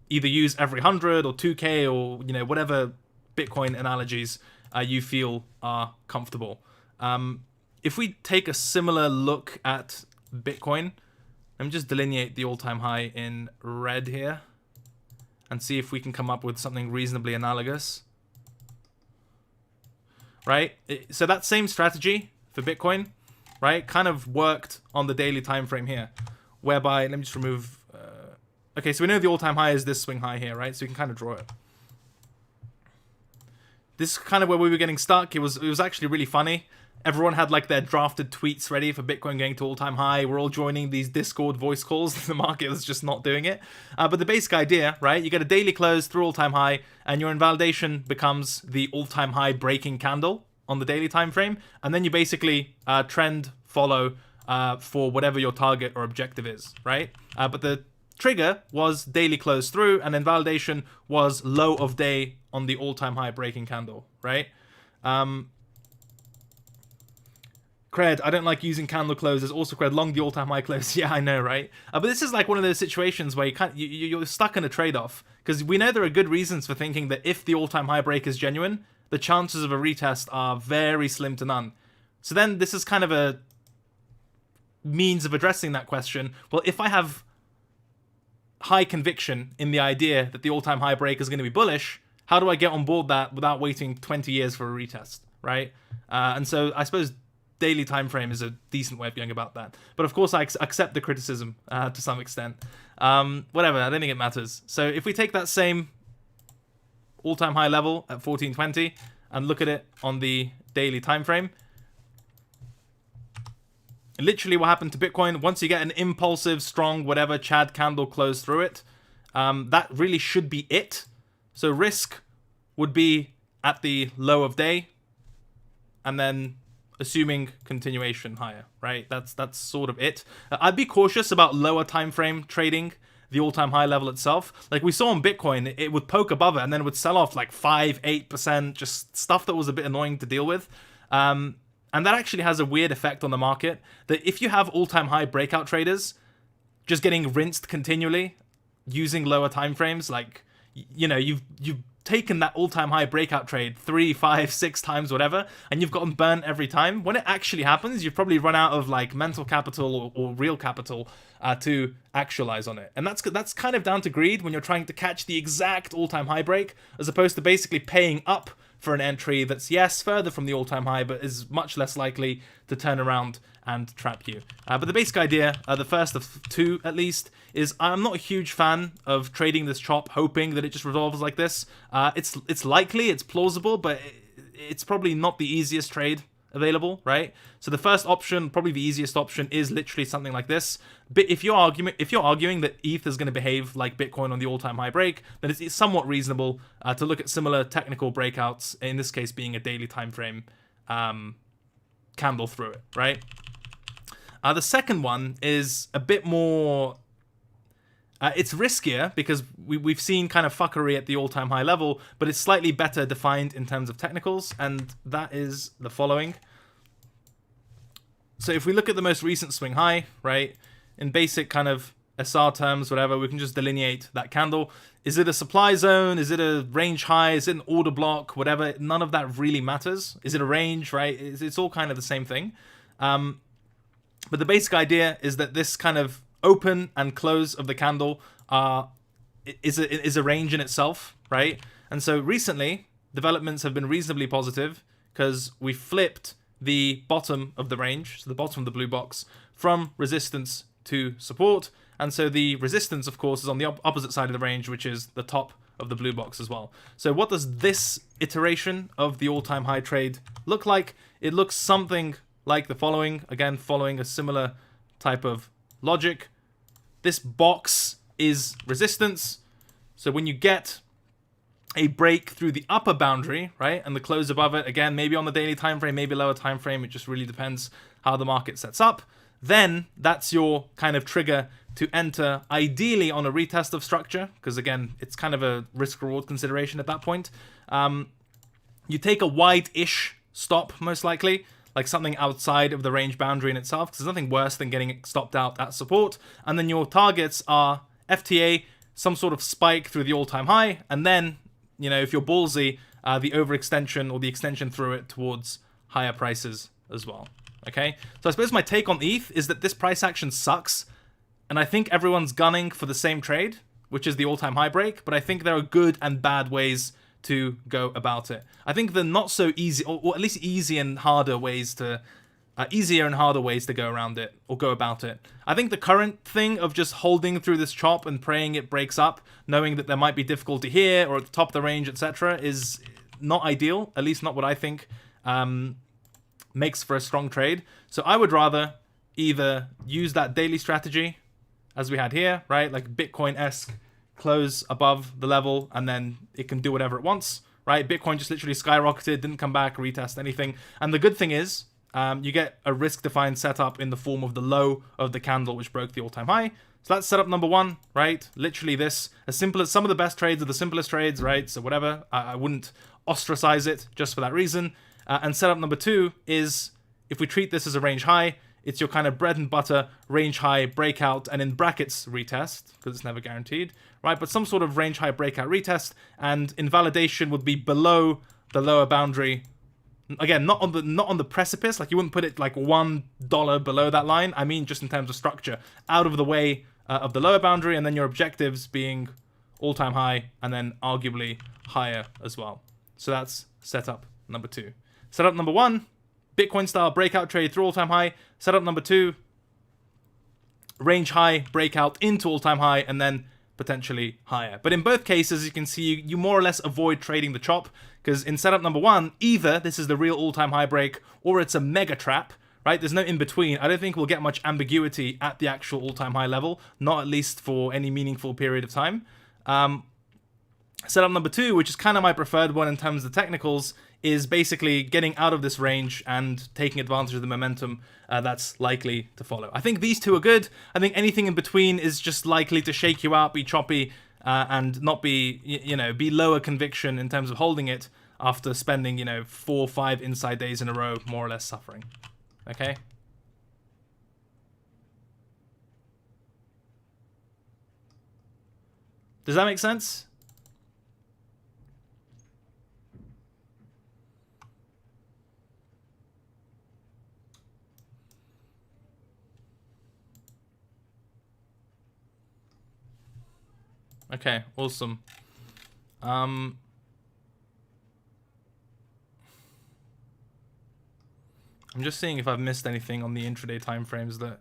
either use every 100 or 2K or, you know, whatever Bitcoin analogies you feel are comfortable. If we take a similar look at Bitcoin, let me just delineate the all-time high in red here and see if we can come up with something reasonably analogous. Right? So that same strategy for Bitcoin, right, kind of worked on the daily time frame here, whereby, let me just remove... okay, so we know the all-time high is this swing high here, right? So we can kind of draw it. This is kind of where we were getting stuck. It was actually really funny. Everyone had like their drafted tweets ready for Bitcoin going to all-time high. We're all joining these Discord voice calls. The market was just not doing it. But the basic idea, right? You get a daily close through all-time high, and your invalidation becomes the all-time high breaking candle on the daily time frame, and then you basically trend follow for whatever your target or objective is, right? But the trigger was daily close through, and invalidation was low of day on the all-time high breaking candle, right? Cred, I don't like using candle closes. Also, cred, long the all-time high close. Yeah, I know, right? But this is like one of those situations where you're stuck in a trade-off, because we know there are good reasons for thinking that if the all-time high break is genuine, the chances of a retest are very slim to none. So then this is kind of a means of addressing that question. Well, if I have high conviction in the idea that the all-time high break is going to be bullish, how do I get on board that without waiting 20 years for a retest, right? And so I suppose daily time frame is a decent way of going about that. But of course, I accept the criticism to some extent. Whatever, I don't think it matters. So if we take that same all-time high level at 1420 and look at it on the daily time frame, literally what happened to Bitcoin, once you get an impulsive, strong, whatever, Chad candle close through it, that really should be it. So risk would be at the low of day, and then assuming continuation higher, right? That's sort of it. I'd be cautious about lower time frame trading the all-time high level itself. Like we saw on Bitcoin, it would poke above it and then it would sell off like 5-8%, just stuff that was a bit annoying to deal with. And that actually has a weird effect on the market, that if you have all-time high breakout traders just getting rinsed continually using lower time frames, like, you know, you've taken that all-time high breakout trade 3, 5, 6 times, whatever, and you've gotten burnt every time. When it actually happens, you've probably run out of like mental capital or real capital to actualize on it. And that's kind of down to greed when you're trying to catch the exact all-time high break, as opposed to basically paying up for an entry that's, yes, further from the all-time high, but is much less likely to turn around and trap you. But the basic idea, the first of two at least, is I'm not a huge fan of trading this chop hoping that it just resolves like this. It's likely, it's plausible, but it's probably not the easiest trade available, right? So the first option, probably the easiest option, is literally something like this. But if you're arguing that ETH is going to behave like Bitcoin on the all-time high break, then it's somewhat reasonable to look at similar technical breakouts, in this case being a daily time frame candle through it, right? The second one is a bit more... it's riskier because we've seen kind of fuckery at the all-time high level, but it's slightly better defined in terms of technicals, and that is the following. So if we look at the most recent swing high, right, in basic kind of SR terms, whatever, we can just delineate that candle. Is it a supply zone? Is it a range high? Is it an order block? Whatever. None of that really matters. Is it a range, right? It's all kind of the same thing. But the basic idea is that this kind of open and close of the candle is a range in itself, right? And so recently, developments have been reasonably positive because we flipped the bottom of the range, so the bottom of the blue box, from resistance to support. And so the resistance, of course, is on the opposite side of the range, which is the top of the blue box as well. So what does this iteration of the all-time high trade look like? It looks something like the following, again, following a similar type of logic. This box is resistance. So when you get a break through the upper boundary, right, and the close above it, again, maybe on the daily time frame, maybe lower time frame, it just really depends how the market sets up, then that's your kind of trigger to enter, ideally on a retest of structure, because again, it's kind of a risk-reward consideration at that point. You take a wide-ish stop, most likely, like something outside of the range boundary in itself, because there's nothing worse than getting stopped out at support. And then your targets are FTA, some sort of spike through the all-time high, and then, you know, if you're ballsy, the overextension or the extension through it towards higher prices as well. Okay? So I suppose my take on ETH is that this price action sucks, and I think everyone's gunning for the same trade, which is the all-time high break, but I think there are good and bad ways to go about it. I think the not so easy, or at least easier and harder ways to go around it or go about it. I think the current thing of just holding through this chop and praying it breaks up, knowing that there might be difficulty here or at the top of the range, etc., is not ideal. At least not what I think makes for a strong trade. So I would rather either use that daily strategy as we had here, right? Like Bitcoin-esque, close above the level, and then it can do whatever it wants, right? Bitcoin just literally skyrocketed, didn't come back, retest anything. And the good thing is, you get a risk-defined setup in the form of the low of the candle, which broke the all-time high. So that's setup number one, right? Literally this, as simple as some of the best trades are the simplest trades, right? So whatever, I wouldn't ostracize it just for that reason. And setup number two is, if we treat this as a range high, it's your kind of bread and butter range high breakout, and in brackets retest, because it's never guaranteed, right? But some sort of range high breakout retest, and invalidation would be below the lower boundary. Again, not on the precipice, like you wouldn't put it like $1 below that line. I mean, just in terms of structure, out of the way of the lower boundary, and then your objectives being all-time high, and then arguably higher as well. So that's setup number two. Setup number one, Bitcoin style breakout trade through all-time high. Setup number two, range high breakout into all-time high, and then potentially higher. But in both cases, you can see you more or less avoid trading the chop, because in setup number one, either this is the real all-time high break or it's a mega trap, right? There's no in between. I don't think we'll get much ambiguity at the actual all-time high level, not at least for any meaningful period of time. Setup number two, which is kind of my preferred one in terms of the technicals, is basically getting out of this range and taking advantage of the momentum that's likely to follow. I think these two are good. I think anything in between is just likely to shake you out, be choppy, and not be, be lower conviction in terms of holding it after spending, 4 or 5 inside days in a row, more or less suffering. Okay? Does that make sense? Okay, awesome. I'm just seeing if I've missed anything on the intraday timeframes that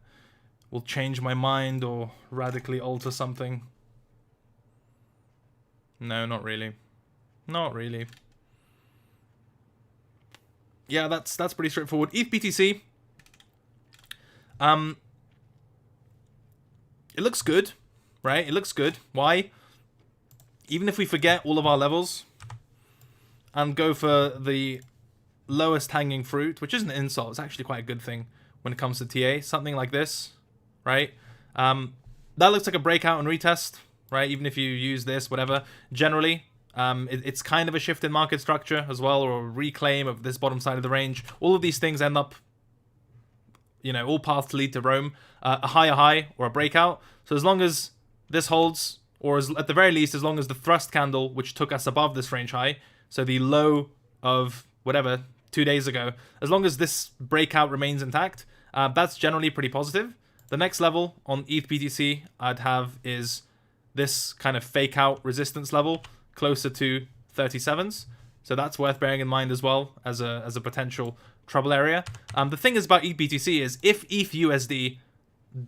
will change my mind or radically alter something. No, not really. Not really. Yeah, that's pretty straightforward. ETH BTC. It looks good, right? It looks good. Why? Even if we forget all of our levels and go for the lowest hanging fruit, which isn't an insult, it's actually quite a good thing when it comes to TA, something like this, right? That looks like a breakout and retest, right? Even if you use this, whatever. Generally, it's kind of a shift in market structure as well, or a reclaim of this bottom side of the range. All of these things end up, all paths lead to Rome, a higher high or a breakout. So as long as this holds, or at the very least, as long as the thrust candle, which took us above this range high, so the low of whatever, 2 days ago, as long as this breakout remains intact, that's generally pretty positive. The next level on ETH BTC I'd have is this kind of fake out resistance level closer to 37s. So that's worth bearing in mind as well as a potential trouble area. The thing is about ETH BTC is if ETH USD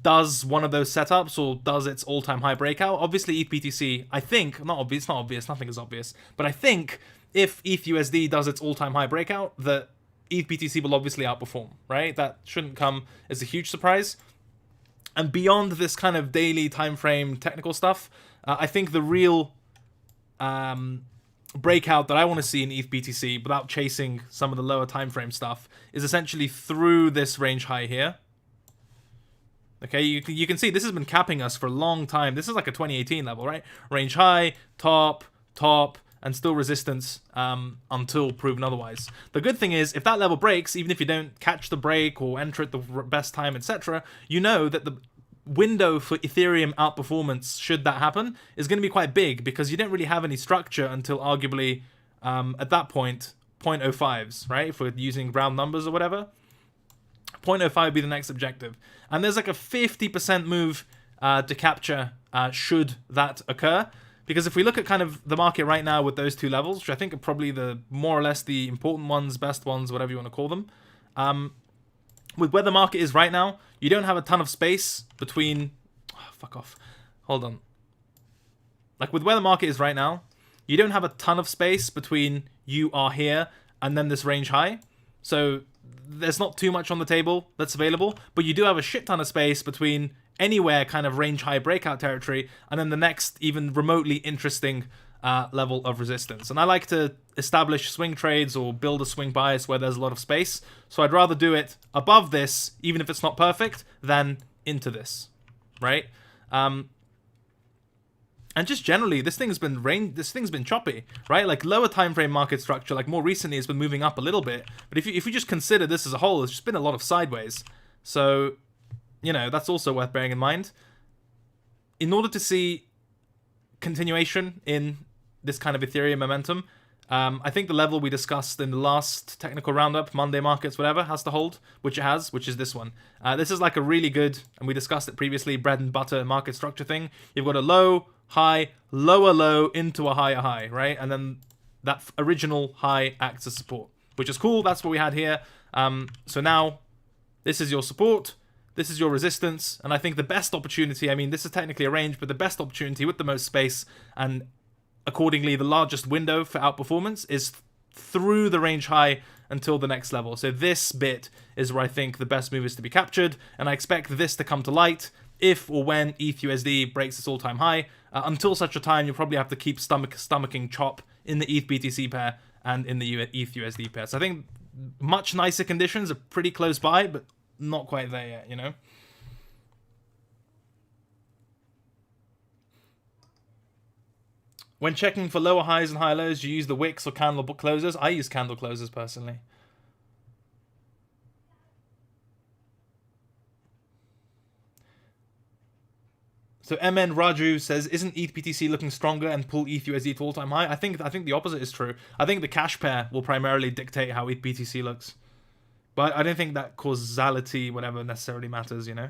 does one of those setups or does its all-time high breakout, obviously ETH BTC, I think, not obvious, nothing is obvious, but I think if ETH USD does its all-time high breakout, the ETH BTC will obviously outperform, right? That shouldn't come as a huge surprise. And beyond this kind of daily time frame technical stuff, I think the real breakout that I want to see in ETH BTC, without chasing some of the lower time frame stuff, is essentially through this range high here. Okay, you can see this has been capping us for a long time. This is like a 2018 level, right? Range high, top, and still resistance until proven otherwise. The good thing is, if that level breaks, even if you don't catch the break or enter at the best time, etc., you know that the window for Ethereum outperformance, should that happen, is going to be quite big, because you don't really have any structure until arguably, at that point, 0.05s, right? If we're using round numbers or whatever. 0.05 would be the next objective. And there's like a 50% move to capture should that occur. Because if we look at kind of the market right now with those two levels, which I think are probably the more or less the important ones, best ones, whatever you want to call them, with where the market is right now, you don't have a ton of space between... Oh, fuck off. Hold on. Like with where the market is right now, you don't have a ton of space between you are here and then this range high. So there's not too much on the table that's available, but you do have a shit ton of space between anywhere kind of range high breakout territory and then the next even remotely interesting level of resistance. And I like to establish swing trades or build a swing bias where there's a lot of space. So I'd rather do it above this, even if it's not perfect, than into this, right? And just generally, this thing's been choppy, right? Like lower time frame market structure, like more recently, has been moving up a little bit. But if you just consider this as a whole, it's just been a lot of sideways. So, that's also worth bearing in mind. In order to see continuation in this kind of Ethereum momentum, I think the level we discussed in the last technical roundup, Monday markets, whatever, has to hold, which it has, which is this one. This is like a really good, and we discussed it previously, bread and butter market structure thing. You've got a low, high, lower low into a higher high, right? And then that original high acts as support, which is cool. That's what we had here. So now this is your support. This is your resistance. And I think the best opportunity, I mean, this is technically a range, but the best opportunity with the most space and accordingly the largest window for outperformance is through the range high until the next level. So this bit is where I think the best move is to be captured. And I expect this to come to light if or when ETHUSD breaks its all-time high. Until such a time, you'll probably have to keep stomaching chop in the ETH BTC pair and in the ETH USD pair. So I think much nicer conditions are pretty close by, but not quite there yet, you know? When checking for lower highs and higher lows, do you use the wicks or candle closers? I use candle closers personally. So MN Raju says, isn't ETH BTC looking stronger and pull ETH USD to all-time high? I think the opposite is true. I think the cash pair will primarily dictate how ETH BTC looks. But I don't think that causality, whatever, necessarily matters, you know?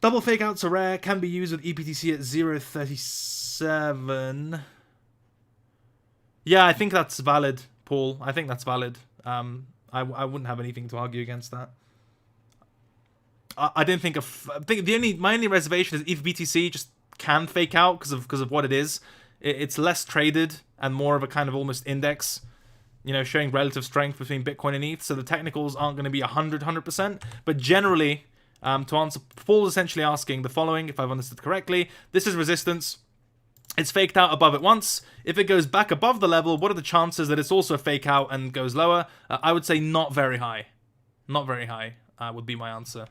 Double fake outs are rare, can be used with EBTC at 0.37. Yeah, I think that's valid, Paul. I think that's valid. I wouldn't have anything to argue against that. I don't think I think my only reservation is if BTC just can fake out because of what it is. It's less traded and more of a kind of almost index, you know, showing relative strength between Bitcoin and ETH. So the technicals aren't going to be 100%. But generally, to answer, Paul's essentially asking the following, if I've understood correctly. This is resistance. It's faked out above it once. If it goes back above the level, what are the chances that it's also a fake out and goes lower? I would say not very high. Not very high would be my answer.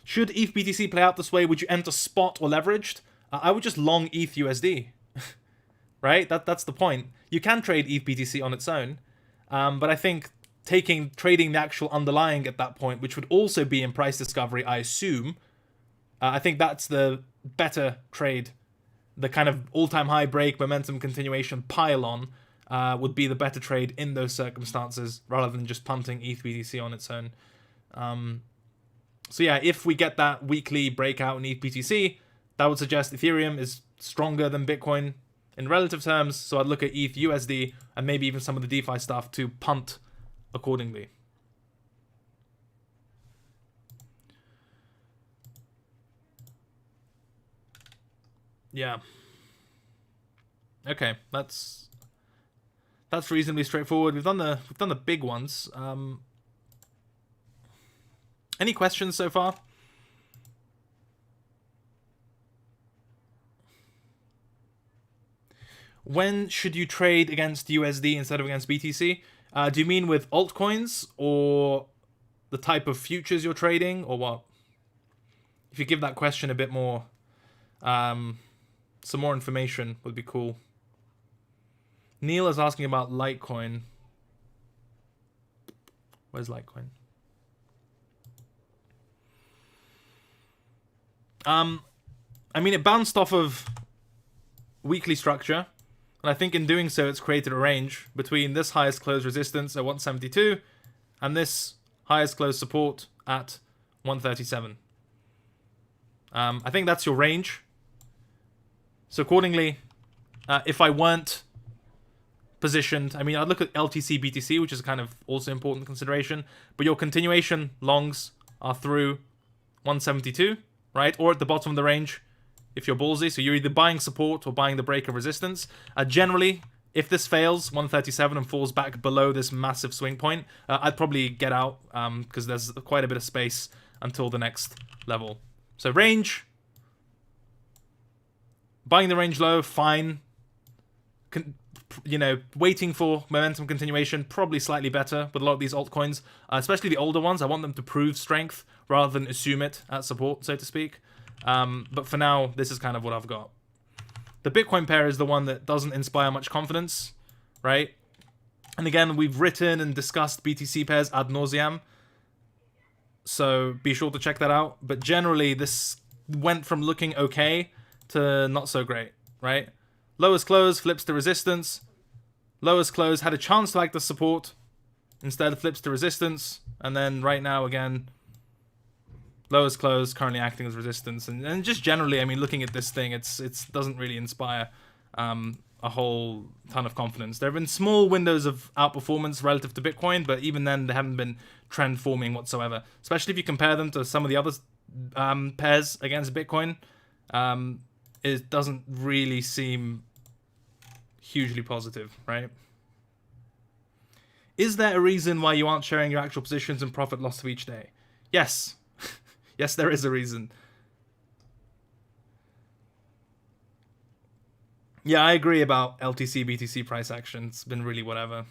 Should ETH BTC play out this way, would you enter spot or leveraged? I would just long ETH USD. Right? That's the point. You can trade ETH BTC on its own, but I think trading the actual underlying at that point, which would also be in price discovery, I assume, I think that's the better trade. The kind of all-time high break, momentum continuation, pile-on would be the better trade in those circumstances, rather than just punting ETH BTC on its own. So yeah, if we get that weekly breakout in ETH BTC, that would suggest Ethereum is stronger than Bitcoin in relative terms. So I'd look at ETH USD and maybe even some of the DeFi stuff to punt accordingly. Yeah. Okay, that's reasonably straightforward. We've done the big ones. Any questions so far? When should you trade against USD instead of against BTC? Do you mean with altcoins or the type of futures you're trading, or what? If you give that question a bit more, some more information would be cool. Neil is asking about Litecoin. Where's Litecoin? I mean, it bounced off of weekly structure, and I think in doing so, it's created a range between this highest close resistance at 172 and this highest close support at 137. I think that's your range. So accordingly, if I weren't positioned, I mean, I'd look at LTC BTC, which is kind of also important consideration, but your continuation longs are through 172. Right, or at the bottom of the range, if you're ballsy. So you're either buying support or buying the break of resistance. Generally, if this fails 137 and falls back below this massive swing point, I'd probably get out because there's quite a bit of space until the next level. So range, buying the range low, fine. Waiting for momentum continuation, probably slightly better with a lot of these altcoins, especially the older ones. I want them to prove strength rather than assume it at support, so to speak. But for now, this is kind of what I've got. The Bitcoin pair is the one that doesn't inspire much confidence, right? And again, we've written and discussed BTC pairs ad nauseam, so be sure to check that out. But generally, this went from looking okay to not so great, right? Lowest close flips to resistance. Lowest close had a chance to act as support. Instead flips to resistance. And then right now again, lowest close currently acting as resistance. And just generally, I mean, looking at this thing, it doesn't really inspire a whole ton of confidence. There have been small windows of outperformance relative to Bitcoin, but even then they haven't been trend forming whatsoever. Especially if you compare them to some of the other pairs against Bitcoin. It doesn't really seem hugely positive, right? Is there a reason why you aren't sharing your actual positions and profit loss of each day? Yes. Yes, there is a reason. Yeah, I agree about LTC, BTC price action. It's been really whatever.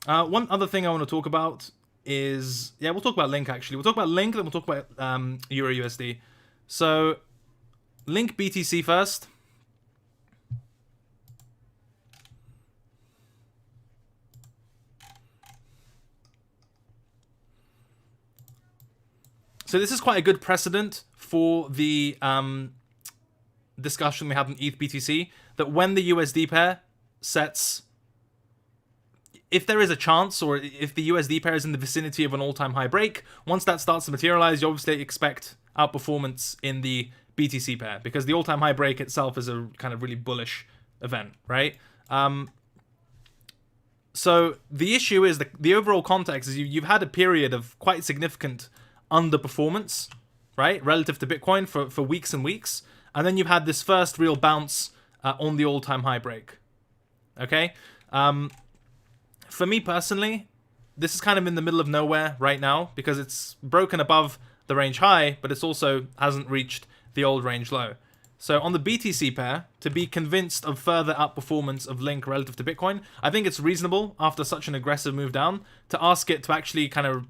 One other thing I want to talk about is, yeah, we'll talk about Link actually. We'll talk about Link, then we'll talk about Euro USD. So, Link BTC first. So this is quite a good precedent for the discussion we had in ETH BTC, that when the USD pair sets, if there is a chance, or if the USD pair is in the vicinity of an all-time high break, once that starts to materialize, you obviously expect outperformance in the BTC pair, because the all-time high break itself is a kind of really bullish event, right? So the issue is the overall context is you've had a period of quite significant underperformance, right, relative to Bitcoin for weeks and weeks, and then you've had this first real bounce on the all-time high break. Okay, for me personally, this is kind of in the middle of nowhere right now, because it's broken above the range high, but it's also hasn't reached the old range low. So on the BTC pair, to be convinced of further outperformance of Link relative to Bitcoin, I think it's reasonable after such an aggressive move down to ask it to actually kind of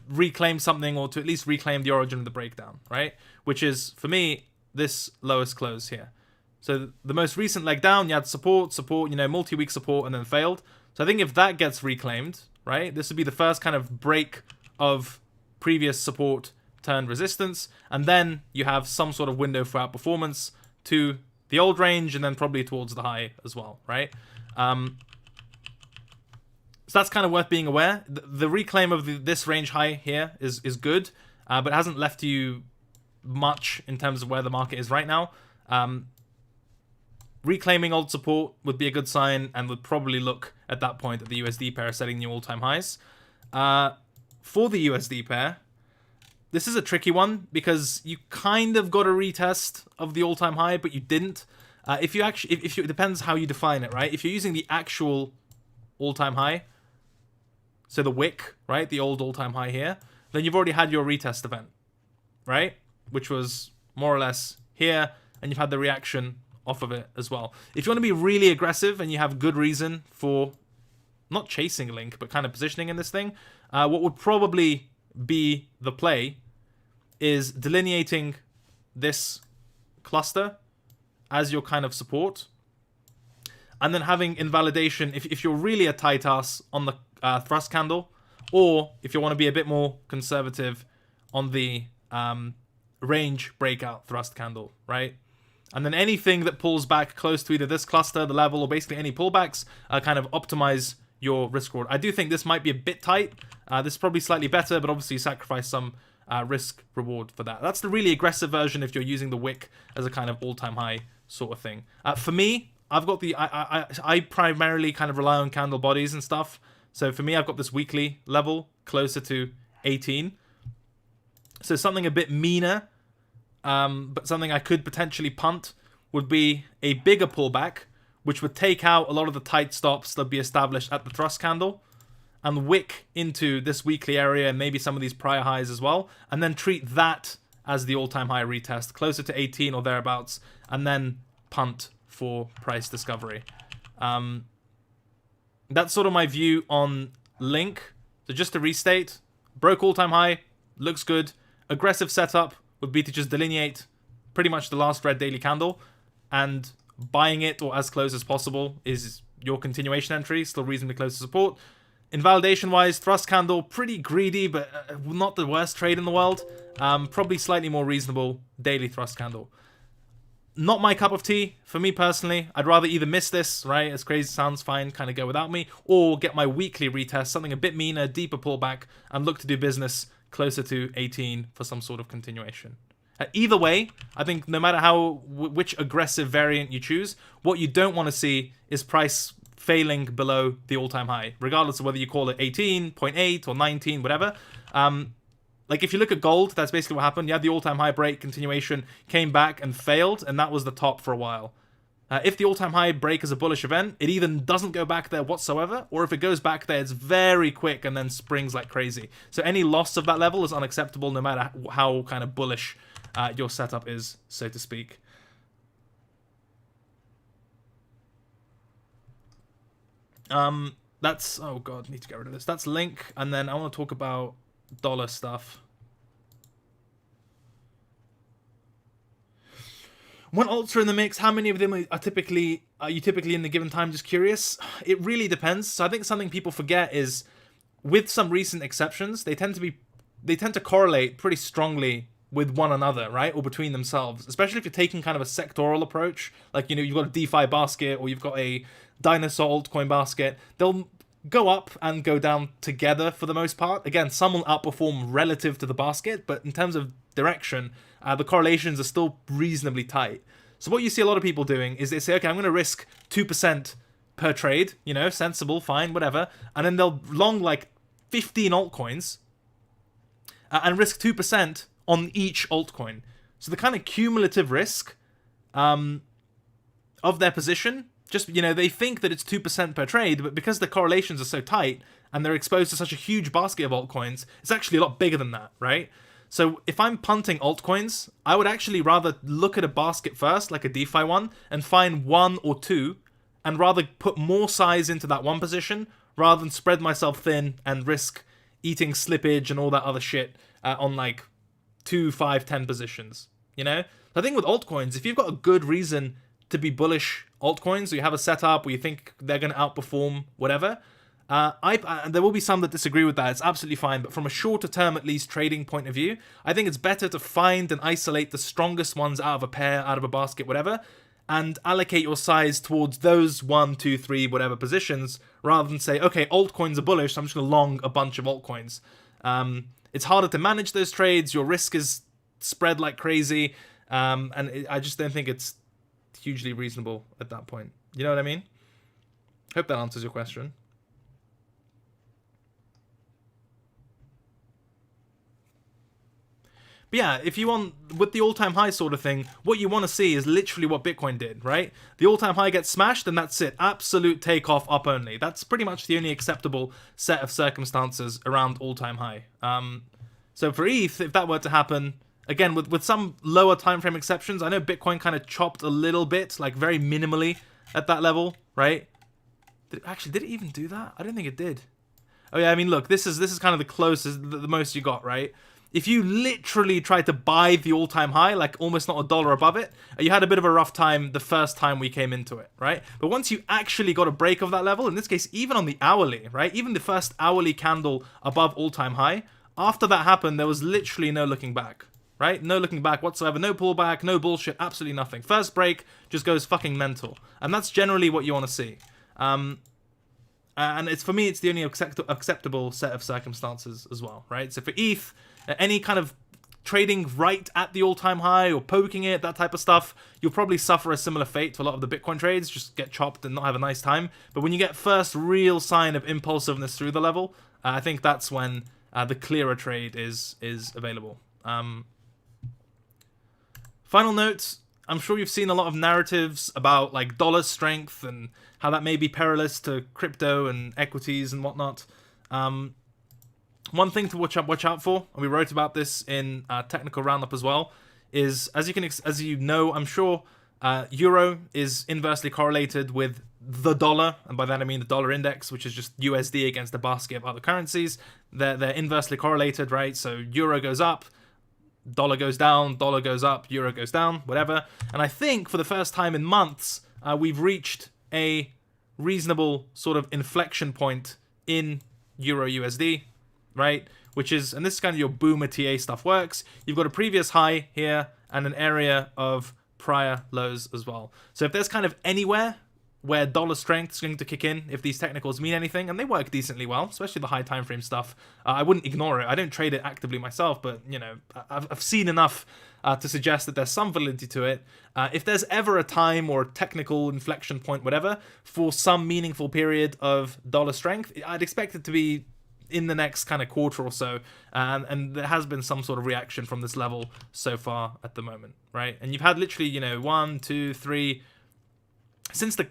reclaim something, or to at least reclaim the origin of the breakdown, right? Which is, for me, this lowest close here. So the most recent leg down, you had support, multi-week support, and then failed. So I think if that gets reclaimed, right, this would be the first kind of break of previous support turned resistance, and then you have some sort of window for outperformance to the old range, and then probably towards the high as well, right? So that's kind of worth being aware. The reclaim of this range high here is good, but it hasn't left you much in terms of where the market is right now. Reclaiming old support would be a good sign, and would probably look at that point at the USD pair setting new all-time highs. For the USD pair, this is a tricky one, because you kind of got a retest of the all-time high, but you didn't. If you it depends how you define it, right? If you're using the actual all-time high, so the wick, right, the old all-time high here, then you've already had your retest event, right? Which was more or less here, and you've had the reaction off of it as well. If you want to be really aggressive and you have good reason for not chasing Link, but kind of positioning in this thing, what would probably be the play is delineating this cluster as your kind of support, and then having invalidation if you're really a tight ass on the thrust candle, or if you want to be a bit more conservative on the range breakout thrust candle, right? And then anything that pulls back close to either this cluster, the level, or basically any pullbacks, kind of optimize your risk reward. I do think this might be a bit tight. This is probably slightly better, but obviously you sacrifice some risk reward for that. That's the really aggressive version if you're using the wick as a kind of all-time high sort of thing. For me, I've got the I primarily kind of rely on candle bodies and stuff. So for me, I've got this weekly level closer to 18. So something a bit meaner, but something I could potentially punt, would be a bigger pullback, which would take out a lot of the tight stops that be established at the thrust candle, and wick into this weekly area and maybe some of these prior highs as well, and then treat that as the all-time high retest, closer to 18 or thereabouts, and then punt for price discovery. That's sort of my view on Link. So just to restate, broke all-time high, looks good. Aggressive setup would be to just delineate pretty much the last red daily candle, and buying it or as close as possible is your continuation entry, still reasonably close to support. Invalidation-wise, thrust candle, pretty greedy, but not the worst trade in the world. Probably slightly more reasonable daily thrust candle. Not my cup of tea, for me personally. I'd rather either miss this, right, as crazy as it sounds, fine, kind of go without me, or get my weekly retest, something a bit meaner, deeper pullback, and look to do business closer to 18 for some sort of continuation. Either way, I think no matter which aggressive variant you choose, what you don't want to see is price failing below the all-time high, regardless of whether you call it 18.8 or 19, whatever. Like if you look at gold, that's basically what happened. You had the all-time high break continuation, came back and failed, and that was the top for a while. If the all-time high break is a bullish event, it either doesn't go back there whatsoever, or if it goes back there, it's very quick and then springs like crazy. So any loss of that level is unacceptable, no matter how kind of bullish your setup is, so to speak. That's, oh god, need to get rid of this. That's Link, and then I want to talk about dollar stuff. When alts are in the mix, how many of them are you typically in the given time? Just curious. It really depends. So I think something people forget is, with some recent exceptions, they tend to correlate pretty strongly with one another, right? Or between themselves. Especially if you're taking kind of a sectoral approach, like, you know, you've got a DeFi basket or you've got a dinosaur altcoin basket. They'll go up and go down together for the most part. Again, some will outperform relative to the basket, but in terms of direction, the correlations are still reasonably tight. So what you see a lot of people doing is they say, okay, I'm going to risk 2% per trade, you know, sensible, fine, whatever. And then they'll long like 15 altcoins and risk 2% on each altcoin. So the kind of cumulative risk of their position, just, you know, they think that it's 2% per trade, but because the correlations are so tight and they're exposed to such a huge basket of altcoins, it's actually a lot bigger than that, right? So if I'm punting altcoins, I would actually rather look at a basket first, like a DeFi one, and find one or two, and rather put more size into that one position, rather than spread myself thin and risk eating slippage and all that other shit on like 2, 5, 10 positions, you know? I think with altcoins, if you've got a good reason to be bullish altcoins, or you have a setup where you think they're going to outperform whatever, there will be some that disagree with that. It's absolutely fine. But from a shorter term, at least, trading point of view, I think it's better to find and isolate the strongest ones out of a pair, out of a basket, whatever, and allocate your size towards those 1, 2, 3, whatever positions, rather than say, okay, altcoins are bullish, so I'm just going to long a bunch of altcoins. It's harder to manage those trades. Your risk is spread like crazy. I just don't think it's hugely reasonable at that point. You know what I mean? Hope that answers your question. But yeah, if you want, with the all-time high sort of thing, what you want to see is literally what Bitcoin did, right? The all-time high gets smashed, and that's it. Absolute takeoff up only. That's pretty much the only acceptable set of circumstances around all-time high. So for ETH, if that were to happen, again, with some lower time frame exceptions, I know Bitcoin kind of chopped a little bit, like very minimally at that level, right? Did it even do that? I don't think it did. Oh yeah, I mean, look, this is kind of the closest, the most you got, right? If you literally tried to buy the all-time high, like almost not $1 above it, you had a bit of a rough time the first time we came into it, right? But once you actually got a break of that level, in this case, even on the hourly, right? Even the first hourly candle above all-time high, after that happened, there was literally no looking back, right? No looking back whatsoever, no pullback, no bullshit, absolutely nothing. First break just goes fucking mental. And that's generally what you want to see. And it's, for me, it's the only acceptable set of circumstances as well, right? So for ETH, any kind of trading right at the all-time high or poking it, that type of stuff, you'll probably suffer a similar fate to a lot of the Bitcoin trades, just get chopped and not have a nice time. But when you get first real sign of impulsiveness through the level, I think that's when the clearer trade is available. Final note, I'm sure you've seen a lot of narratives about like dollar strength and how that may be perilous to crypto and equities and whatnot. One thing to watch out for, and we wrote about this in Technical Roundup as well, is as you know, I'm sure, euro is inversely correlated with the dollar, and by that I mean the dollar index, which is just USD against a basket of other currencies. They're inversely correlated, right? So euro goes up, dollar goes down, dollar goes up, euro goes down, whatever. And I think for the first time in months, we've reached a reasonable sort of inflection point in euro USD. Right, which is, and this is kind of your boomer TA stuff works. You've got a previous high here and an area of prior lows as well. So if there's kind of anywhere where dollar strength is going to kick in, if these technicals mean anything, and they work decently well, especially the high time frame stuff, I wouldn't ignore it. I don't trade it actively myself, but you know, I've seen enough to suggest that there's some validity to it. If there's ever a time or a technical inflection point, whatever, for some meaningful period of dollar strength, I'd expect it to be in the next kind of quarter or so, and there has been some sort of reaction from this level so far at the moment, right? And you've had literally, you know, 1, 2, 3, since the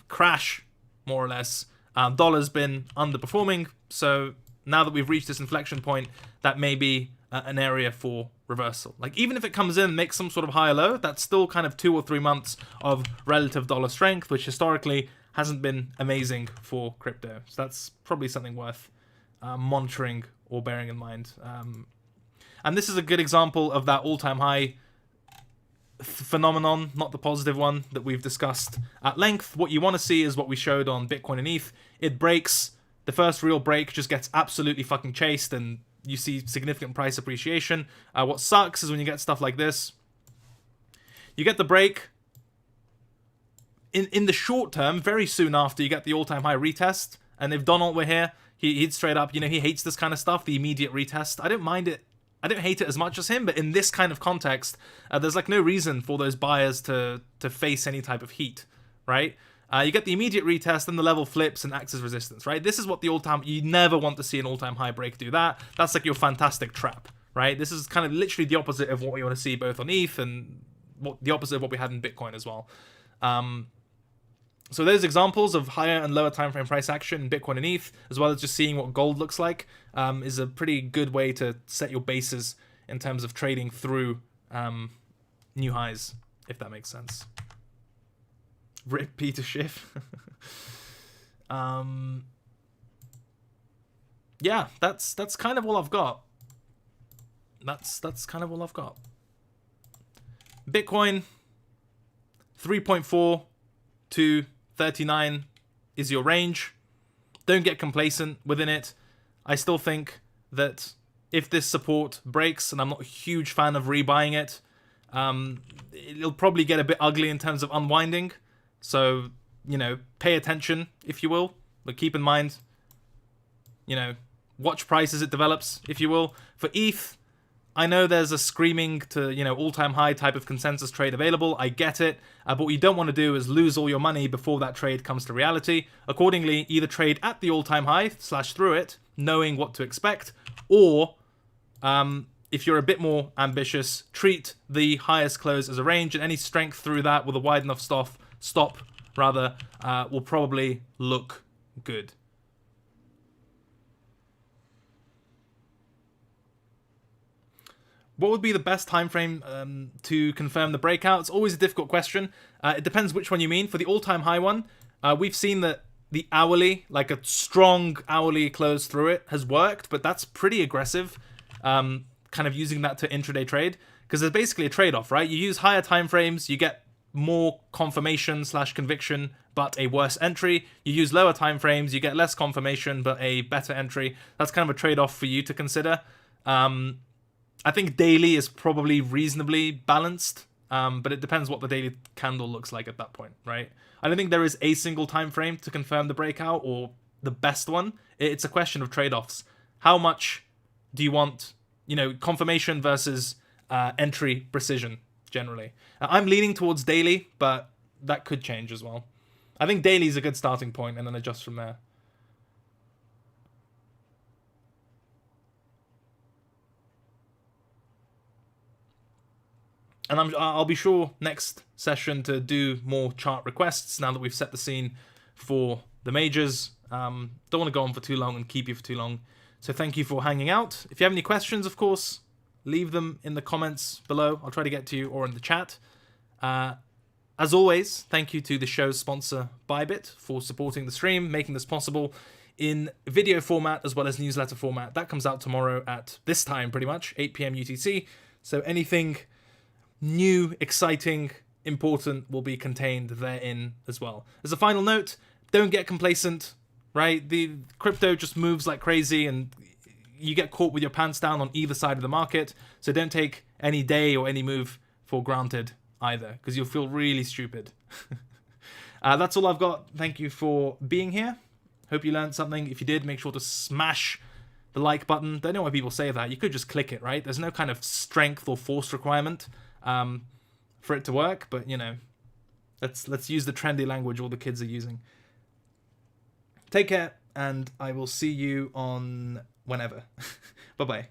crash, more or less, dollar's been underperforming. So now that we've reached this inflection point, that may be an area for reversal. Like, even if it comes in and makes some sort of higher low, that's still kind of 2 or 3 months of relative dollar strength, which historically hasn't been amazing for crypto. So that's probably something worth monitoring or bearing in mind. And this is a good example of that all-time high phenomenon, not the positive one that we've discussed at length. What you want to see is what we showed on Bitcoin and ETH. It breaks. The first real break just gets absolutely fucking chased, and you see significant price appreciation. What sucks is when you get stuff like this. You get the break. In the short term, very soon after, you get the all-time high retest. And if Donald were here, he'd straight up, he hates this kind of stuff, the immediate retest. I don't mind it. I don't hate it as much as him, but in this kind of context, there's like no reason for those buyers to face any type of heat, right? You get the immediate retest, then the level flips and acts as resistance, right? This is what the all-time... You never want to see an all-time high break do that. That's like your fantastic trap, right? This is kind of literally the opposite of what we want to see both on ETH and the opposite of what we had in Bitcoin as well. So those examples of higher and lower time frame price action in Bitcoin and ETH, as well as just seeing what gold looks like, is a pretty good way to set your bases in terms of trading through new highs, if that makes sense. Rip Peter Schiff. Yeah, that's kind of all I've got. That's kind of all I've got. Bitcoin 3.4 to 39 is your range. Don't get complacent within it. I still think that if this support breaks, and I'm not a huge fan of rebuying it, it'll probably get a bit ugly in terms of unwinding. So, pay attention, if you will. But keep in mind, watch price as it develops, if you will. For ETH, I know there's a screaming to, all-time high type of consensus trade available. I get it. But what you don't want to do is lose all your money before that trade comes to reality. Accordingly, either trade at the all-time high, / through it, knowing what to expect, or if you're a bit more ambitious, treat the highest close as a range, and any strength through that with a wide enough stop will probably look good. What would be the best time frame to confirm the breakouts? Always a difficult question. It depends which one you mean. For the all-time high one, we've seen that the hourly, like a strong hourly close through it, has worked, but that's pretty aggressive, kind of using that to intraday trade, because there's basically a trade-off, right? You use higher time frames, you get more confirmation / conviction, but a worse entry. You use lower time frames, you get less confirmation, but a better entry. That's kind of a trade-off for you to consider. I think daily is probably reasonably balanced, but it depends what the daily candle looks like at that point, right? I don't think there is a single time frame to confirm the breakout or the best one. It's a question of trade-offs. How much do you want, confirmation versus entry precision, generally? I'm leaning towards daily, but that could change as well. I think daily is a good starting point and then adjust from there. And I'll be sure next session to do more chart requests now that we've set the scene for the majors. Don't want to go on for too long and keep you for too long. So thank you for hanging out. If you have any questions, of course, leave them in the comments below. I'll try to get to you, or in the chat. As always, thank you to the show's sponsor, Bybit, for supporting the stream, making this possible in video format as well as newsletter format. That comes out tomorrow at this time, pretty much, 8 p.m. UTC. So anything new, exciting, important will be contained therein as well. As a final note, don't get complacent, right? The crypto just moves like crazy and you get caught with your pants down on either side of the market. So don't take any day or any move for granted either, because you'll feel really stupid. That's all I've got. Thank you for being here. Hope you learned something. If you did, make sure to smash the like button. Don't know why people say that. You could just click it, right? There's no kind of strength or force requirement for it to work, but let's use the trendy language all the kids are using. Take care, and I will see you on whenever. Bye-bye.